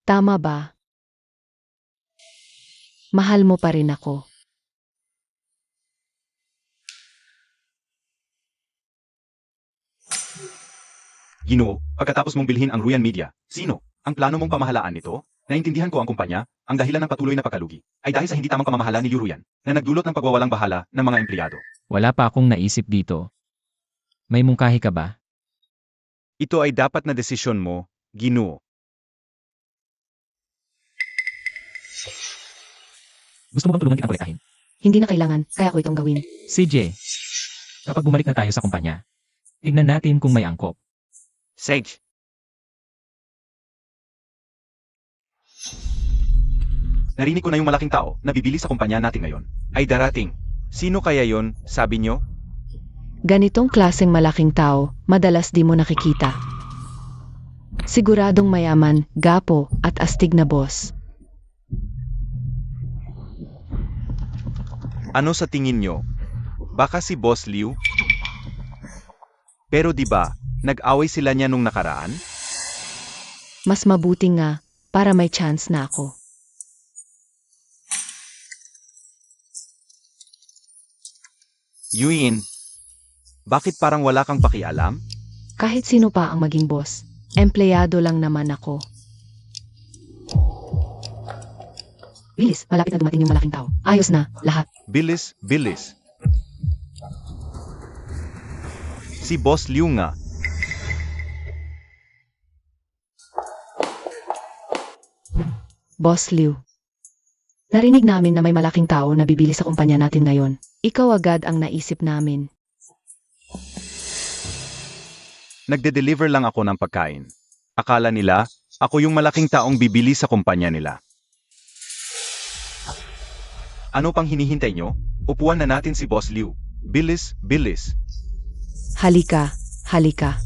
Tama ba? Mahal mo pa rin ako. Ginoo, pagkatapos mong bilhin ang Ruyan Media, sino? Ang plano mong pamahalaan nito? Naintindihan ko ang kumpanya, ang dahilan ng patuloy na pagkalugi, ay dahil sa hindi tamang pamamahala ni Liu Ruyan, na nagdulot ng pagwawalang bahala ng mga empleyado. Wala pa akong naisip dito. May mungkahi ka ba? Ito ay dapat na desisyon mo, Ginoo. Gusto mo bang tulungan kitang kolektahin? Hindi na kailangan, kaya ko itong gawin. CJ, kapag bumalik na tayo sa kumpanya, tignan natin kung may angkop. Sage. Narinig ko na yung malaking tao na bibili sa kumpanya natin ngayon. Ay darating. Sino kaya yon, sabi nyo? Ganitong klaseng malaking tao, madalas di mo nakikita. Siguradong mayaman, gapo, at astig na boss. Ano sa tingin nyo? Baka si Boss Liu? Pero di ba, nag-away sila niya nung nakaraan? Mas mabuti nga, para may chance na ako. Yuin, bakit parang wala kang pakialam? Kahit sino pa ang maging boss, empleyado lang naman ako. Bilis, malapit na dumating yung malaking tao. Ayos na, lahat. Bilis, bilis. Si Boss Liu nga. Boss Liu. Narinig namin na may malaking tao na bibili sa kumpanya natin ngayon. Ikaw agad ang naisip namin. Nagde-deliver lang ako ng pagkain. Akala nila, ako yung malaking taong bibili sa kumpanya nila. Ano pang hinihintay nyo? Upuan na natin si Boss Liu. Bilis, bilis. Halika, halika.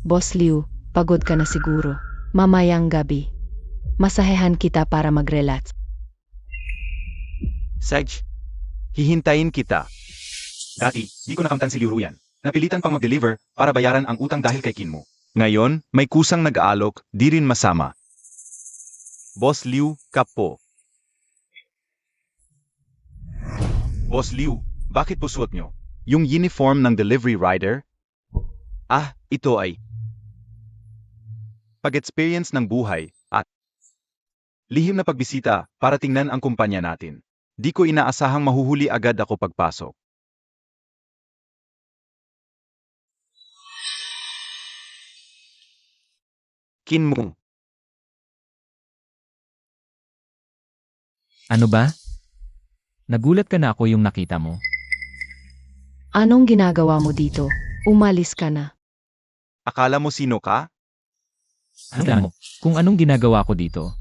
Boss Liu, pagod ka na siguro. Mamayang gabi. Masahehan kita para mag-relax. Sage, hihintayin kita. Dati, di ko nakamtan si Liu Ruyan. Napilitan pang mag-deliver para bayaran ang utang dahil kay Kinmo. Ngayon, may kusang nag-aalok, di rin masama. Boss Liu, kapo. Boss Liu, bakit po suot nyo? Yung uniform ng delivery rider? Ah, ito ay pag-experience ng buhay at lihim na pagbisita para tingnan ang kumpanya natin. Di ko inaasahang mahuhuli agad ako pagpasok. Kinmo. Ano ba? Nagulat ka na ako yung nakita mo. Anong ginagawa mo dito? Umalis ka na. Akala mo sino ka? Ano mo? Kung anong ginagawa ko dito?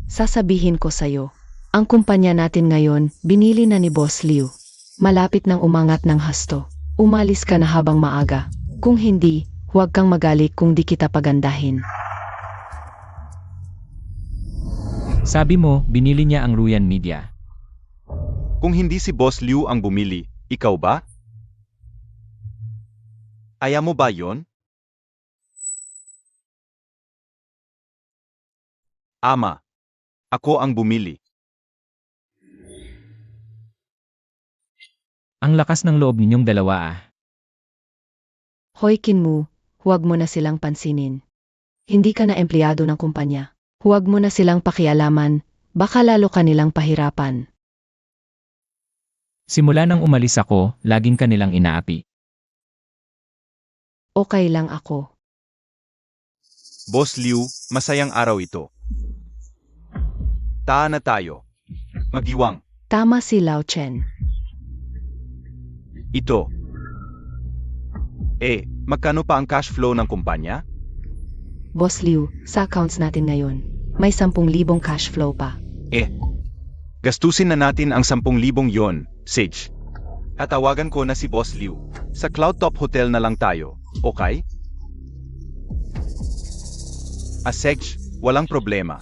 Sasabihin ko sa'yo. Ang kumpanya natin ngayon, binili na ni Boss Liu. Malapit nang umangat ng hasto. Umalis ka na habang maaga. Kung hindi, huwag kang magalit kung di kita pagandahin. Sabi mo, binili niya ang Ruyan Media. Kung hindi si Boss Liu ang bumili, ikaw ba? Ayaw mo ba yon? Ama, ako ang bumili. Ang lakas ng loob ninyong dalawa ah. Hoy Kinmu, huwag mo na silang pansinin. Hindi ka na empleyado ng kumpanya. Huwag mo na silang pakialaman, baka lalo ka nilang pahirapan. Simula nang umalis ako, laging kanilang inaapi. Okay lang ako. Boss Liu, masayang araw ito. Taan na tayo. Magiwang. Tama si Lao Chen. Ito. Magkano pa ang cash flow ng kumpanya? Boss Liu, sa accounts natin ngayon, may 10,000 cash flow pa. Gastusin na natin ang 10,000 yon, Sage. Tatawagan ko na si Boss Liu. Sa Cloud Top Hotel na lang tayo, okay? Sage, walang problema.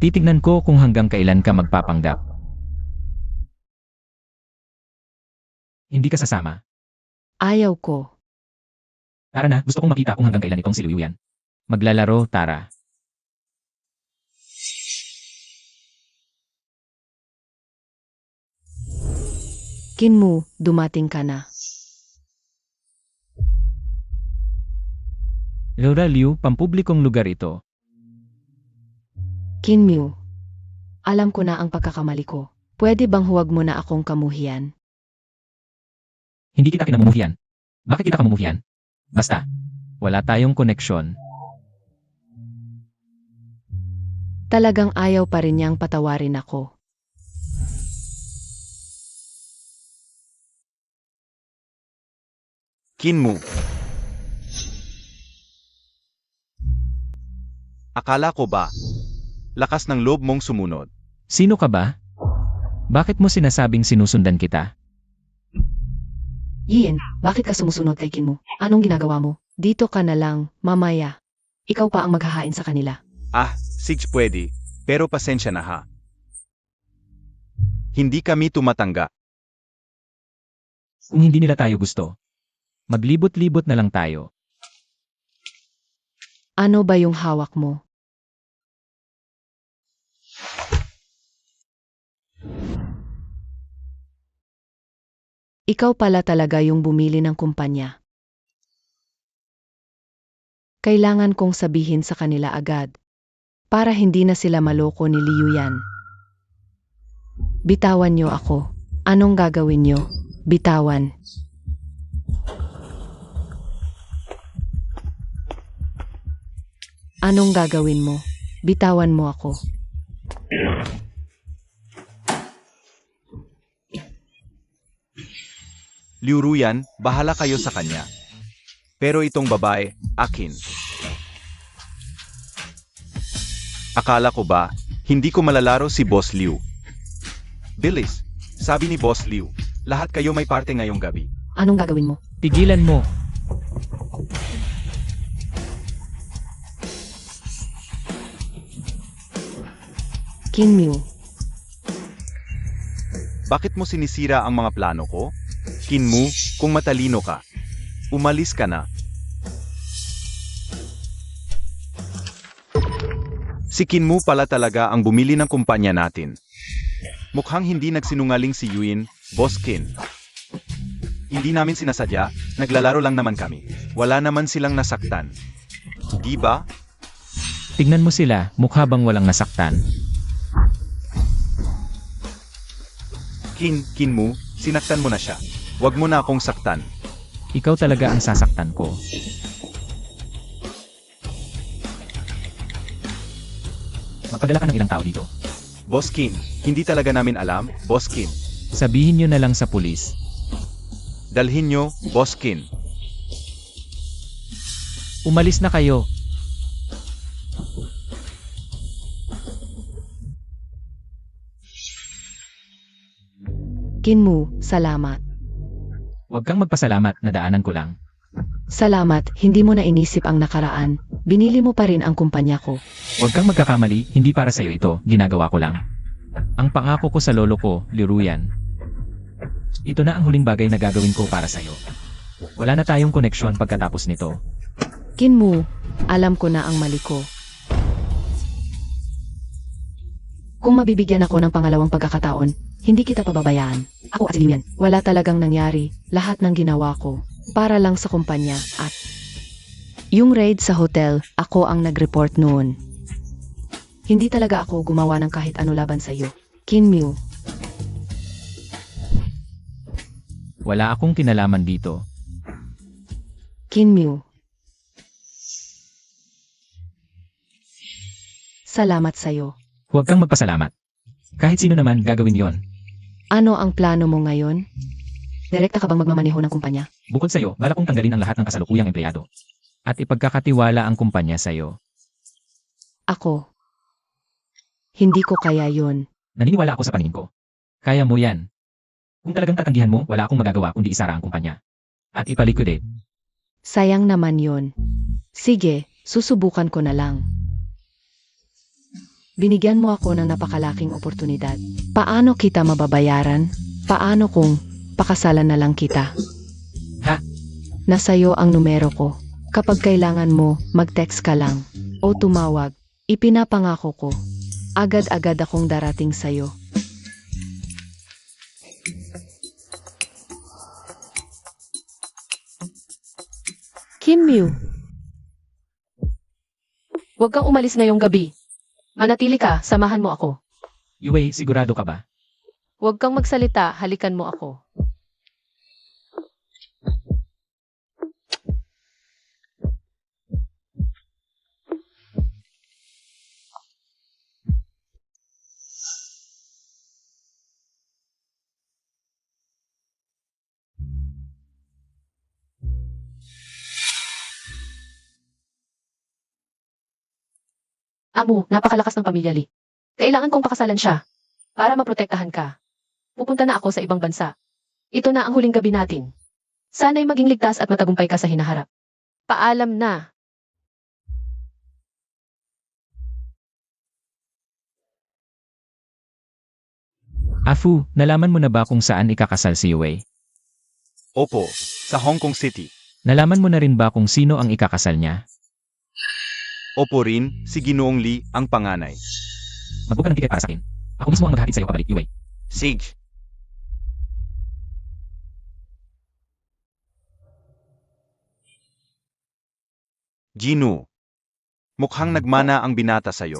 Titignan ko kung hanggang kailan ka magpapanggap. Hindi ka sasama. Ayaw ko. Tara na, gusto kong makita kung hanggang kailan itong si Liu yan. Maglalaro, tara. Kinmu, dumating ka na. Laura Liu, pampublikong lugar ito. Kinmu, alam ko na ang pagkakamali ko. Pwede bang huwag mo na akong kamuhian? Hindi kita kinamumuhian. Bakit kita kamumuhian? Basta, wala tayong koneksyon. Talagang ayaw pa rin niyang patawarin ako. Kinmu. Akala ko ba? Lakas ng loob mong sumunod. Sino ka ba? Bakit mo sinasabing sinusundan kita? Yin, bakit ka sumusunod kay Kin mo? Anong ginagawa mo? Dito ka na lang, mamaya. Ikaw pa ang maghahain sa kanila. Sige pwede, pero pasensya na ha. Hindi kami tumatangga. Kung hindi nila tayo gusto, maglibot-libot na lang tayo. Ano ba yung hawak mo? Ikaw pala talaga yung bumili ng kumpanya. Kailangan kong sabihin sa kanila agad. Para hindi na sila maloko ni Liu Yan. Bitawan niyo ako. Anong gagawin niyo? Bitawan. Anong gagawin mo? Bitawan mo ako. Liu Ruyan, bahala kayo sa kanya. Pero itong babae, akin. Akala ko ba, hindi ko malalaro si Boss Liu. Bilis, sabi ni Boss Liu, lahat kayo may parte ngayong gabi. Anong gagawin mo? Tigilan mo. King Miu. Bakit mo sinisira ang mga plano ko? Kinmu, kung matalino ka, umalis ka na. Si Kinmu pala talaga ang bumili ng kumpanya natin. Mukhang hindi nagsinungaling si Yuin, Boss Kin. Hindi namin sinasadya, naglalaro lang naman kami. Wala naman silang nasaktan. Di ba? Tignan mo sila, mukha bang walang nasaktan? Kinmu, sinaktan mo na siya. Huwag mo na akong saktan. Ikaw talaga ang sasaktan ko. Magpadala ka ng ilang tao dito. Boss Kin, hindi talaga namin alam, Boss Kin. Sabihin nyo na lang sa pulis. Dalhin nyo, Boss Kin. Umalis na kayo. Kinmu, salamat. Huwag kang magpasalamat, nadaanan ko lang. Salamat, hindi mo na inisip ang nakaraan. Binili mo pa rin ang kumpanya ko. Huwag kang magkakamali, hindi para sa'yo ito, ginagawa ko lang. Ang pangako ko sa lolo ko, Liu Yan. Ito na ang huling bagay na gagawin ko para sa'yo. Wala na tayong koneksyon pagkatapos nito. Kinmu, alam ko na ang mali ko. Kung mabibigyan ako ng pangalawang pagkakataon, hindi kita pababayaan. Ako at si Liu Yan, wala talagang nangyari, lahat ng ginawa ko, para lang sa kumpanya at yung raid sa hotel, ako ang nag-report noon. Hindi talaga ako gumawa ng kahit ano laban sa iyo. Kinmu, Wala akong kinalaman dito. Kinmu. Salamat sa'yo. Huwag kang magpasalamat. Kahit sino naman gagawin yon. Ano ang plano mo ngayon? Direkta ka bang magmamaneho ng kumpanya? Bukod sa'yo, balak kong tanggalin ang lahat ng kasalukuyang empleyado. At ipagkakatiwala ang kumpanya sa'yo. Ako. Hindi ko kaya yon. Naniniwala ako sa paningin ko. Kaya mo yan. Kung talagang tatanggihan mo, wala akong magagawa kundi isara ang kumpanya. At ipaliquidate. Sayang naman yon. Sige, susubukan ko na lang. Binigyan mo ako ng napakalaking oportunidad. Paano kita mababayaran? Paano kung pakasalan na lang kita? Ha? Nasa'yo ang numero ko. Kapag kailangan mo, mag-text ka lang. O tumawag. Ipinapangako ko. Agad-agad akong darating sa'yo. Kim Miu. Huwag kang umalis ngayong gabi. Manatili ka, samahan mo ako. Yue, sigurado ka ba? Huwag kang magsalita, halikan mo ako. Amo, napakalakas ng pamilya Lee. Kailangan kong pakasalan siya para maprotektahan ka. Pupunta na ako sa ibang bansa. Ito na ang huling gabi natin. Sana'y maging ligtas at matagumpay ka sa hinaharap. Paalam na. Afu, nalaman mo na ba kung saan ikakasal si Yue? Opo, sa Hong Kong City. Nalaman mo na rin ba kung sino ang ikakasal niya? Opo rin, si Ginoong Lee ang panganay. Magbuka ng tiket para sa akin. Ako mismo ang maghahatid sa iyo pabalik, Yue. Sige. Gino, mukhang nagmana ang binata sa'yo.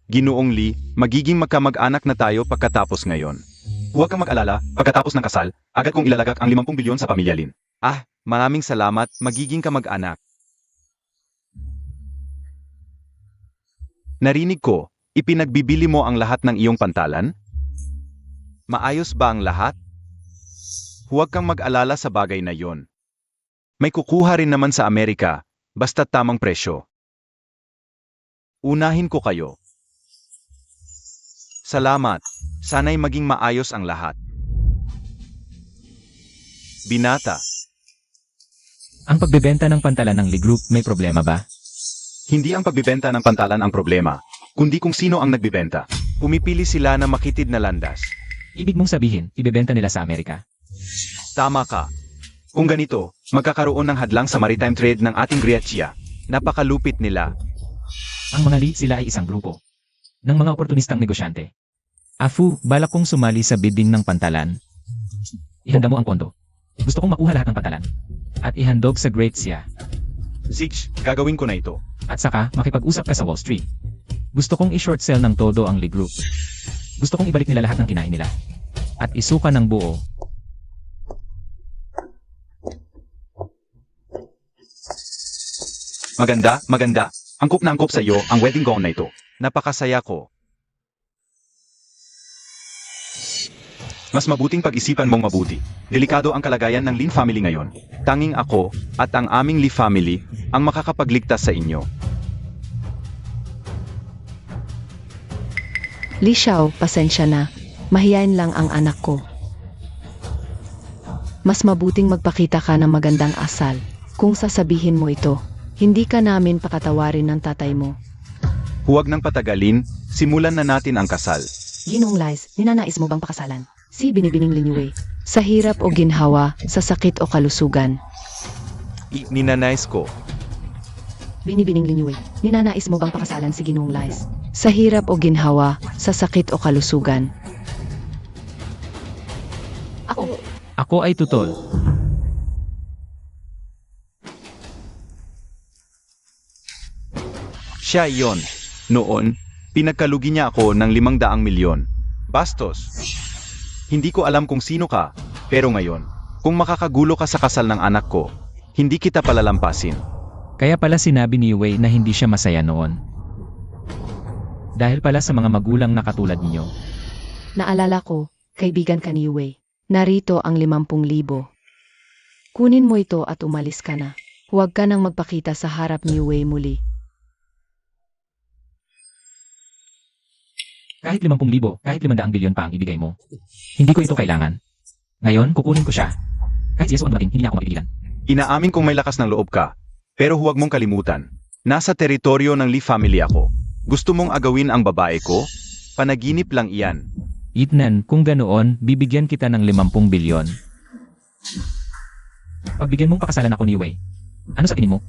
Ginoong Lee, magiging magkamag-anak na tayo pagkatapos ngayon. Huwag kang mag-alala, pagkatapos ng kasal, agad kong ilalagak ang 50 bilyon sa pamilya Lin. Ah, maraming salamat, magiging kamag-anak. Narinig ko, ipinagbibili mo ang lahat ng iyong pantalan? Maayos ba ang lahat? Huwag kang mag-alala sa bagay na yon. May kukuha rin naman sa Amerika, basta tamang presyo. Unahin ko kayo. Salamat. Sana'y maging maayos ang lahat. Binata, Ang pagbebenta ng pantalan ng Lee Group may problema ba? hindi ang pagbibenta ng pantalan ang problema, kundi kung sino ang nagbibenta. Pumipili sila na makitid na landas. Ibig mong sabihin, ibebenta nila sa Amerika. Tama ka. Kung ganito, magkakaroon ng hadlang sa maritime trade ng ating Griatia. Napakalupit nila. Ang mga Lee, sila ay isang grupo ng mga oportunistang negosyante. Afu, balak kong sumali sa bidding ng pantalan. Ihanda mo ang pondo. Gusto kong makuha lahat ng pantalan. At ihandog sa Gratia. Sige, gagawin ko na ito. At saka, makipag-usap ka sa Wall Street. Gusto kong i-short sell ng todo ang Lee Group. Gusto kong ibalik nila lahat ng kinain nila. At isuka ng buo. Maganda, maganda. Angkop na angkop sa iyo ang wedding gown na ito. Napakasaya ko. Mas mabuting pag-isipan mong mabuti. Delikado ang kalagayan ng Lin family ngayon. Tanging ako at ang aming Lee family ang makakapagligtas sa inyo. Li Xiao, pasensya na. Mahiyain lang ang anak ko. Mas mabuting magpakita ka ng magandang asal. Kung sasabihin mo ito, hindi ka namin pakatawarin ng tatay mo. Huwag nang patagalin, simulan na natin ang kasal. Ginong Lies, ninanais mo bang pakasalan? Si Binibining Lin Yue. Sa hirap o ginhawa, sa sakit o kalusugan. Ninanais ko. Binibining Lin Yue, ninanais mo bang pakasalan si Ginong Lies? Sa hirap o ginhawa, sa sakit o kalusugan. Ako ay tutol. Siya iyon. Noon, pinagkalugi niya ako ng 500 milyon. Bastos. Hindi ko alam kung sino ka, pero ngayon, kung makakagulo ka sa kasal ng anak ko, hindi kita palalampasin. Kaya pala sinabi ni Yue na hindi siya masaya noon. Dahil pala sa mga magulang na katulad ninyo. Naalala ko, kaibigan ka ni Yue. Narito ang 50,000. Kunin mo ito at umalis ka na. Huwag ka nang magpakita sa harap ni Yue muli. Kahit 50,000, kahit 500 bilyon pa ang ibigay mo. Hindi ko ito kailangan. Ngayon, kukunin ko siya. Kahit si Yesu ang dumating, hindi niya ako mapipigilan. Inaamin kong may lakas ng loob ka, pero huwag mong kalimutan. Nasa teritoryo ng Lee family ako. Gusto mong agawin ang babae ko? Panaginip lang iyan. Itnan, kung ganoon, bibigyan kita ng 50 bilyon. Pagbigyan mong pakasalan ako ni Yue, ano sa tingin mo?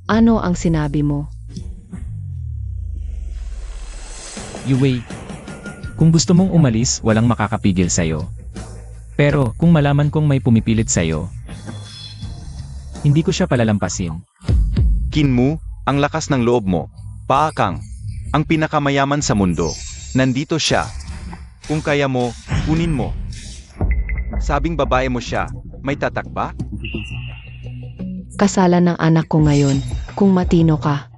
Ano ang sinabi mo? Yue, kung gusto mong umalis, walang makakapigil sa'yo. Pero, kung malaman kong may pumipilit sa'yo, hindi ko siya palalampasin. Kinmu, ang lakas ng loob mo. Paakang, ang pinakamayaman sa mundo. Nandito siya. Kung kaya mo, kunin mo. Sabing babae mo siya, may tatak ba? Kasalan ng anak ko ngayon, kung matino ka.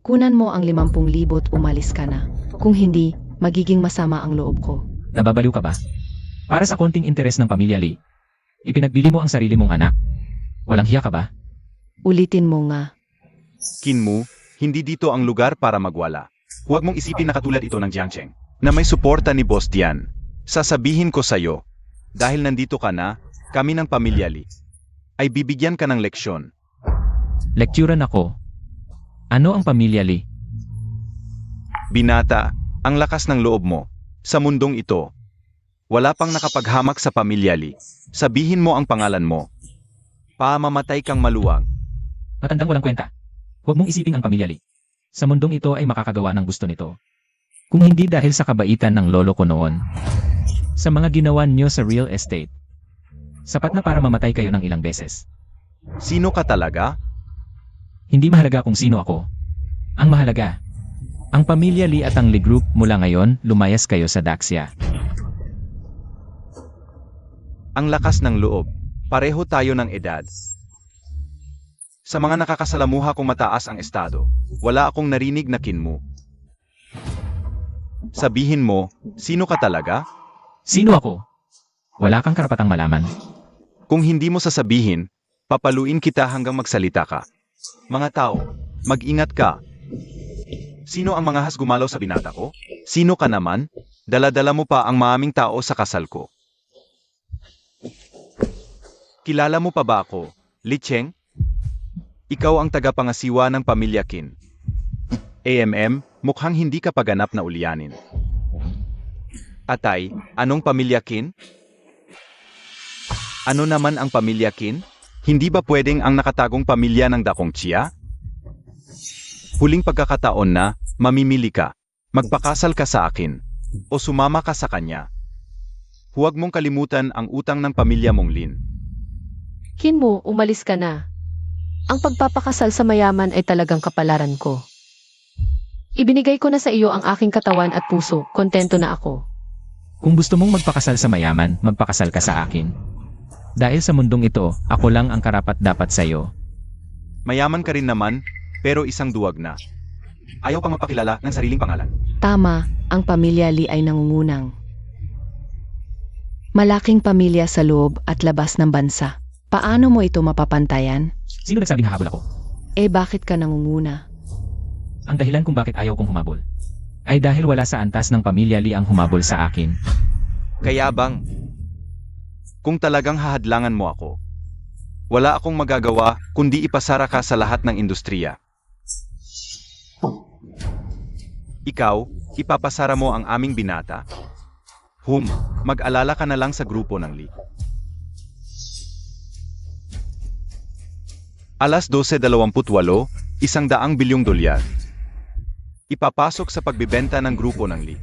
Kunan mo ang 50,000 at umalis ka na. Kung hindi, magiging masama ang loob ko. Nababaliw ka ba? Para sa konting interes ng pamilya Lee, ipinagbili mo ang sarili mong anak. Walang hiya ka ba? Ulitin mo nga. Kinmu, hindi dito ang lugar para magwala. Huwag mong isipin na katulad ito ng Jiangcheng, na may suporta ni Boss Dian. Sasabihin ko sa'yo, dahil nandito ka na, kami ng pamilya Lee, ay bibigyan ka ng leksyon. Lekturan ako. Ano ang pamilya Lee? Binata, ang lakas ng loob mo. Sa mundong ito, wala pang nakapaghamak sa pamilya Lee. Sabihin mo ang pangalan mo. Pamamatay kang maluwag. Matandang walang kwenta. Huwag mong isipin ang pamilya Lee. Sa mundong ito ay makakagawa ng gusto nito. Kung hindi dahil sa kabaitan ng lolo ko noon. Sa mga ginawa niyo sa real estate. Sapat na para mamatay kayo ng ilang beses. Sino ka talaga? Hindi mahalaga kung sino ako. Ang mahalaga, ang pamilya Lee at ang Lee Group mula ngayon lumayas kayo sa Daxia. Ang lakas ng loob. Pareho tayo ng edad. Sa mga nakakasalamuha kong mataas ang estado, wala akong narinig na kinmo. Sabihin mo, sino ka talaga? Sino ako? Wala kang karapatang malaman. Kung hindi mo sasabihin, papaluin kita hanggang magsalita ka. Mga tao, mag-ingat ka. Sino ang mga gumalaw sa binata ko? Sino ka naman? Dala-dala mo pa ang maaming tao sa kasal ko. Kilala mo pa ba ako, Li Cheng? Ikaw ang tagapangasiwa ng pamilya Qin. AMM, mukhang hindi ka paganap na ulyanin. Atay, anong pamilya Qin? Ano naman ang pamilya Qin? Hindi ba pwedeng ang nakatagong pamilya ng Dakong Chia? Huling pagkakataon na, mamimili ka. Magpakasal ka sa akin. O sumama ka sa kanya. Huwag mong kalimutan ang utang ng pamilya mong Lin. Kinmo, umalis ka na. Ang pagpapakasal sa mayaman ay talagang kapalaran ko. Ibinigay ko na sa iyo ang aking katawan at puso, kontento na ako. Kung gusto mong magpakasal sa mayaman, magpakasal ka sa akin. Dahil sa mundong ito, ako lang ang karapat-dapat sa'yo. Mayaman ka rin naman, pero isang duwag na. Ayaw pang mapakilala ng sariling pangalan. Tama, ang pamilya Lee ay nangungunang. Malaking pamilya sa loob at labas ng bansa. Paano mo ito mapapantayan? Sino nagsabing hahabol ako? Bakit ka nangunguna? Ang dahilan kung bakit ayaw kong humabol ay dahil wala sa antas ng pamilya Lee ang humabol sa akin. Kaya bang, kung talagang hahadlangan mo ako, wala akong magagawa kundi ipasara ka sa lahat ng industriya. Ikaw, ipapasara mo ang aming binata. Mag-alala ka na lang sa grupo ng Lee. Alas 12:28, $100 bilyong. Ipapasok sa pagbibenta ng grupo ng Lee.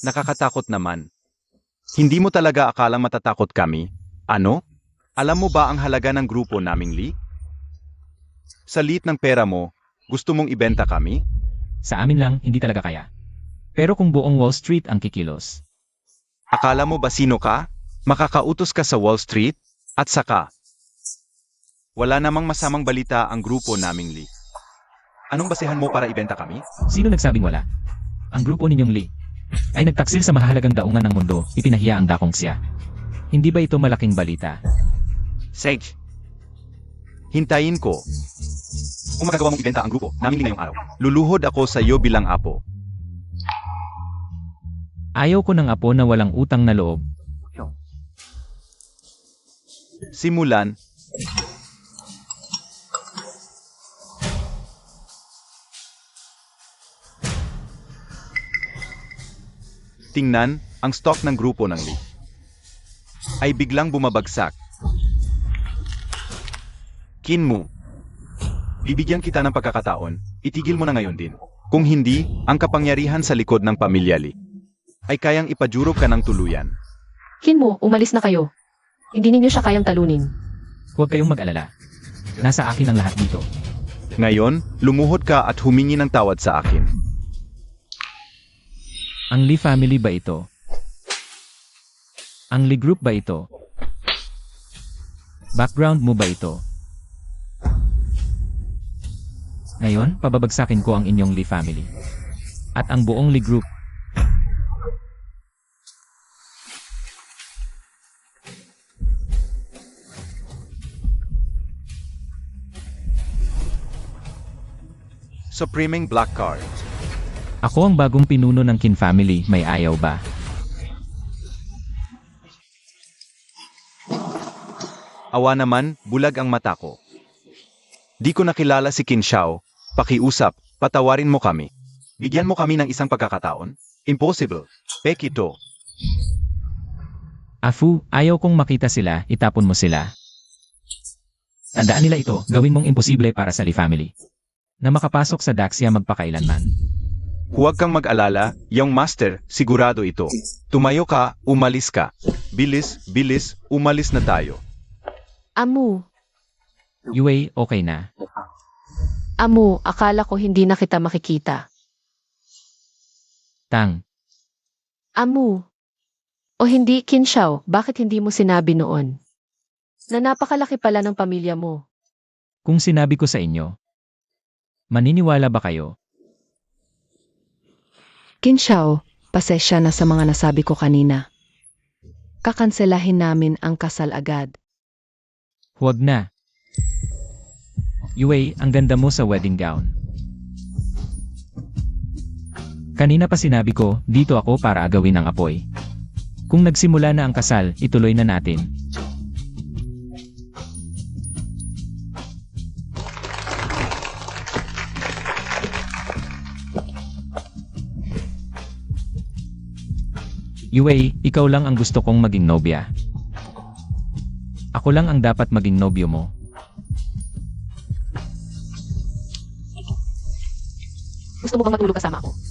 Nakakatakot naman. Hindi mo talaga akalang matatakot kami? Ano? Alam mo ba ang halaga ng grupo naming Lee? Sa liit ng pera mo, gusto mong ibenta kami? Sa amin lang, hindi talaga kaya. Pero kung buong Wall Street ang kikilos, Akala mo ba sino ka? Makakautos ka sa Wall Street? At saka, wala namang masamang balita ang grupo naming Lee. Anong basehan mo para ibenta kami? sino nagsabing wala? Ang grupo ninyong Lee ay nagtaksil sa mahalagang daungan ng mundo, ipinahiya ang Dakong Xia. Hindi ba ito malaking balita? Sage, hintayin ko. Kung magagawa mong ibenta ang grupo naming Lee ngayong araw, luluhod ako sa iyo bilang apo. Ayaw ko ng apo na walang utang na loob. Simulan. Tingnan, ang stock ng grupo ng Lee ay biglang bumabagsak. Kinmo, bibigyan kita ng pagkakataon, itigil mo na ngayon din. Kung hindi, ang kapangyarihan sa likod ng pamilya Lee ay kayang ipajurog ka ng tuluyan. Kinmo, umalis na kayo. Hindi ninyo siya kayang talunin. Huwag kayong mag-alala. Nasa akin ang lahat dito. Ngayon, lumuhod ka at humingi ng tawad sa akin. Ang Lee family ba ito? Ang Lee group ba ito? Background mo ba ito? Ngayon, pababagsakin ko ang inyong Lee family. At ang buong Lee group. Supreming Black Card. Ako ang bagong pinuno ng Kin family, may ayaw ba? Awa naman, bulag ang mata ko. Di ko nakilala si Qin Xiao. Pakiusap, patawarin mo kami. Bigyan mo kami ng isang pagkakataon. Impossible. Peke ito. Afu, ayaw kong makita sila, itapon mo sila. Tandaan nila ito, gawin mong imposible para sa Li family. Na makapasok sa Daxia magpakailanman. Huwag kang mag-alala, yung master, sigurado ito. Tumayo ka, umalis ka. Bilis, bilis, umalis na tayo. Amu, Yue, okay na. Amu, akala ko hindi na kita makikita. Tang, Amu. O hindi, Qin Xiao, bakit hindi mo sinabi noon? Na napakalaki pala ng pamilya mo. kung sinabi ko sa inyo, maniniwala ba kayo? Qin Xiao, pasensya na sa mga nasabi ko kanina. Kakanselahin namin ang kasal agad. Huwag na. Yue, ang ganda mo sa wedding gown. Kanina pa sinabi ko, dito ako para agawin ang apoy. Kung nagsimula na ang kasal, ituloy na natin. Yue, ikaw lang ang gusto kong maging nobya. Ako lang ang dapat maging nobyo mo. Gusto mo bang matulog kasama ako?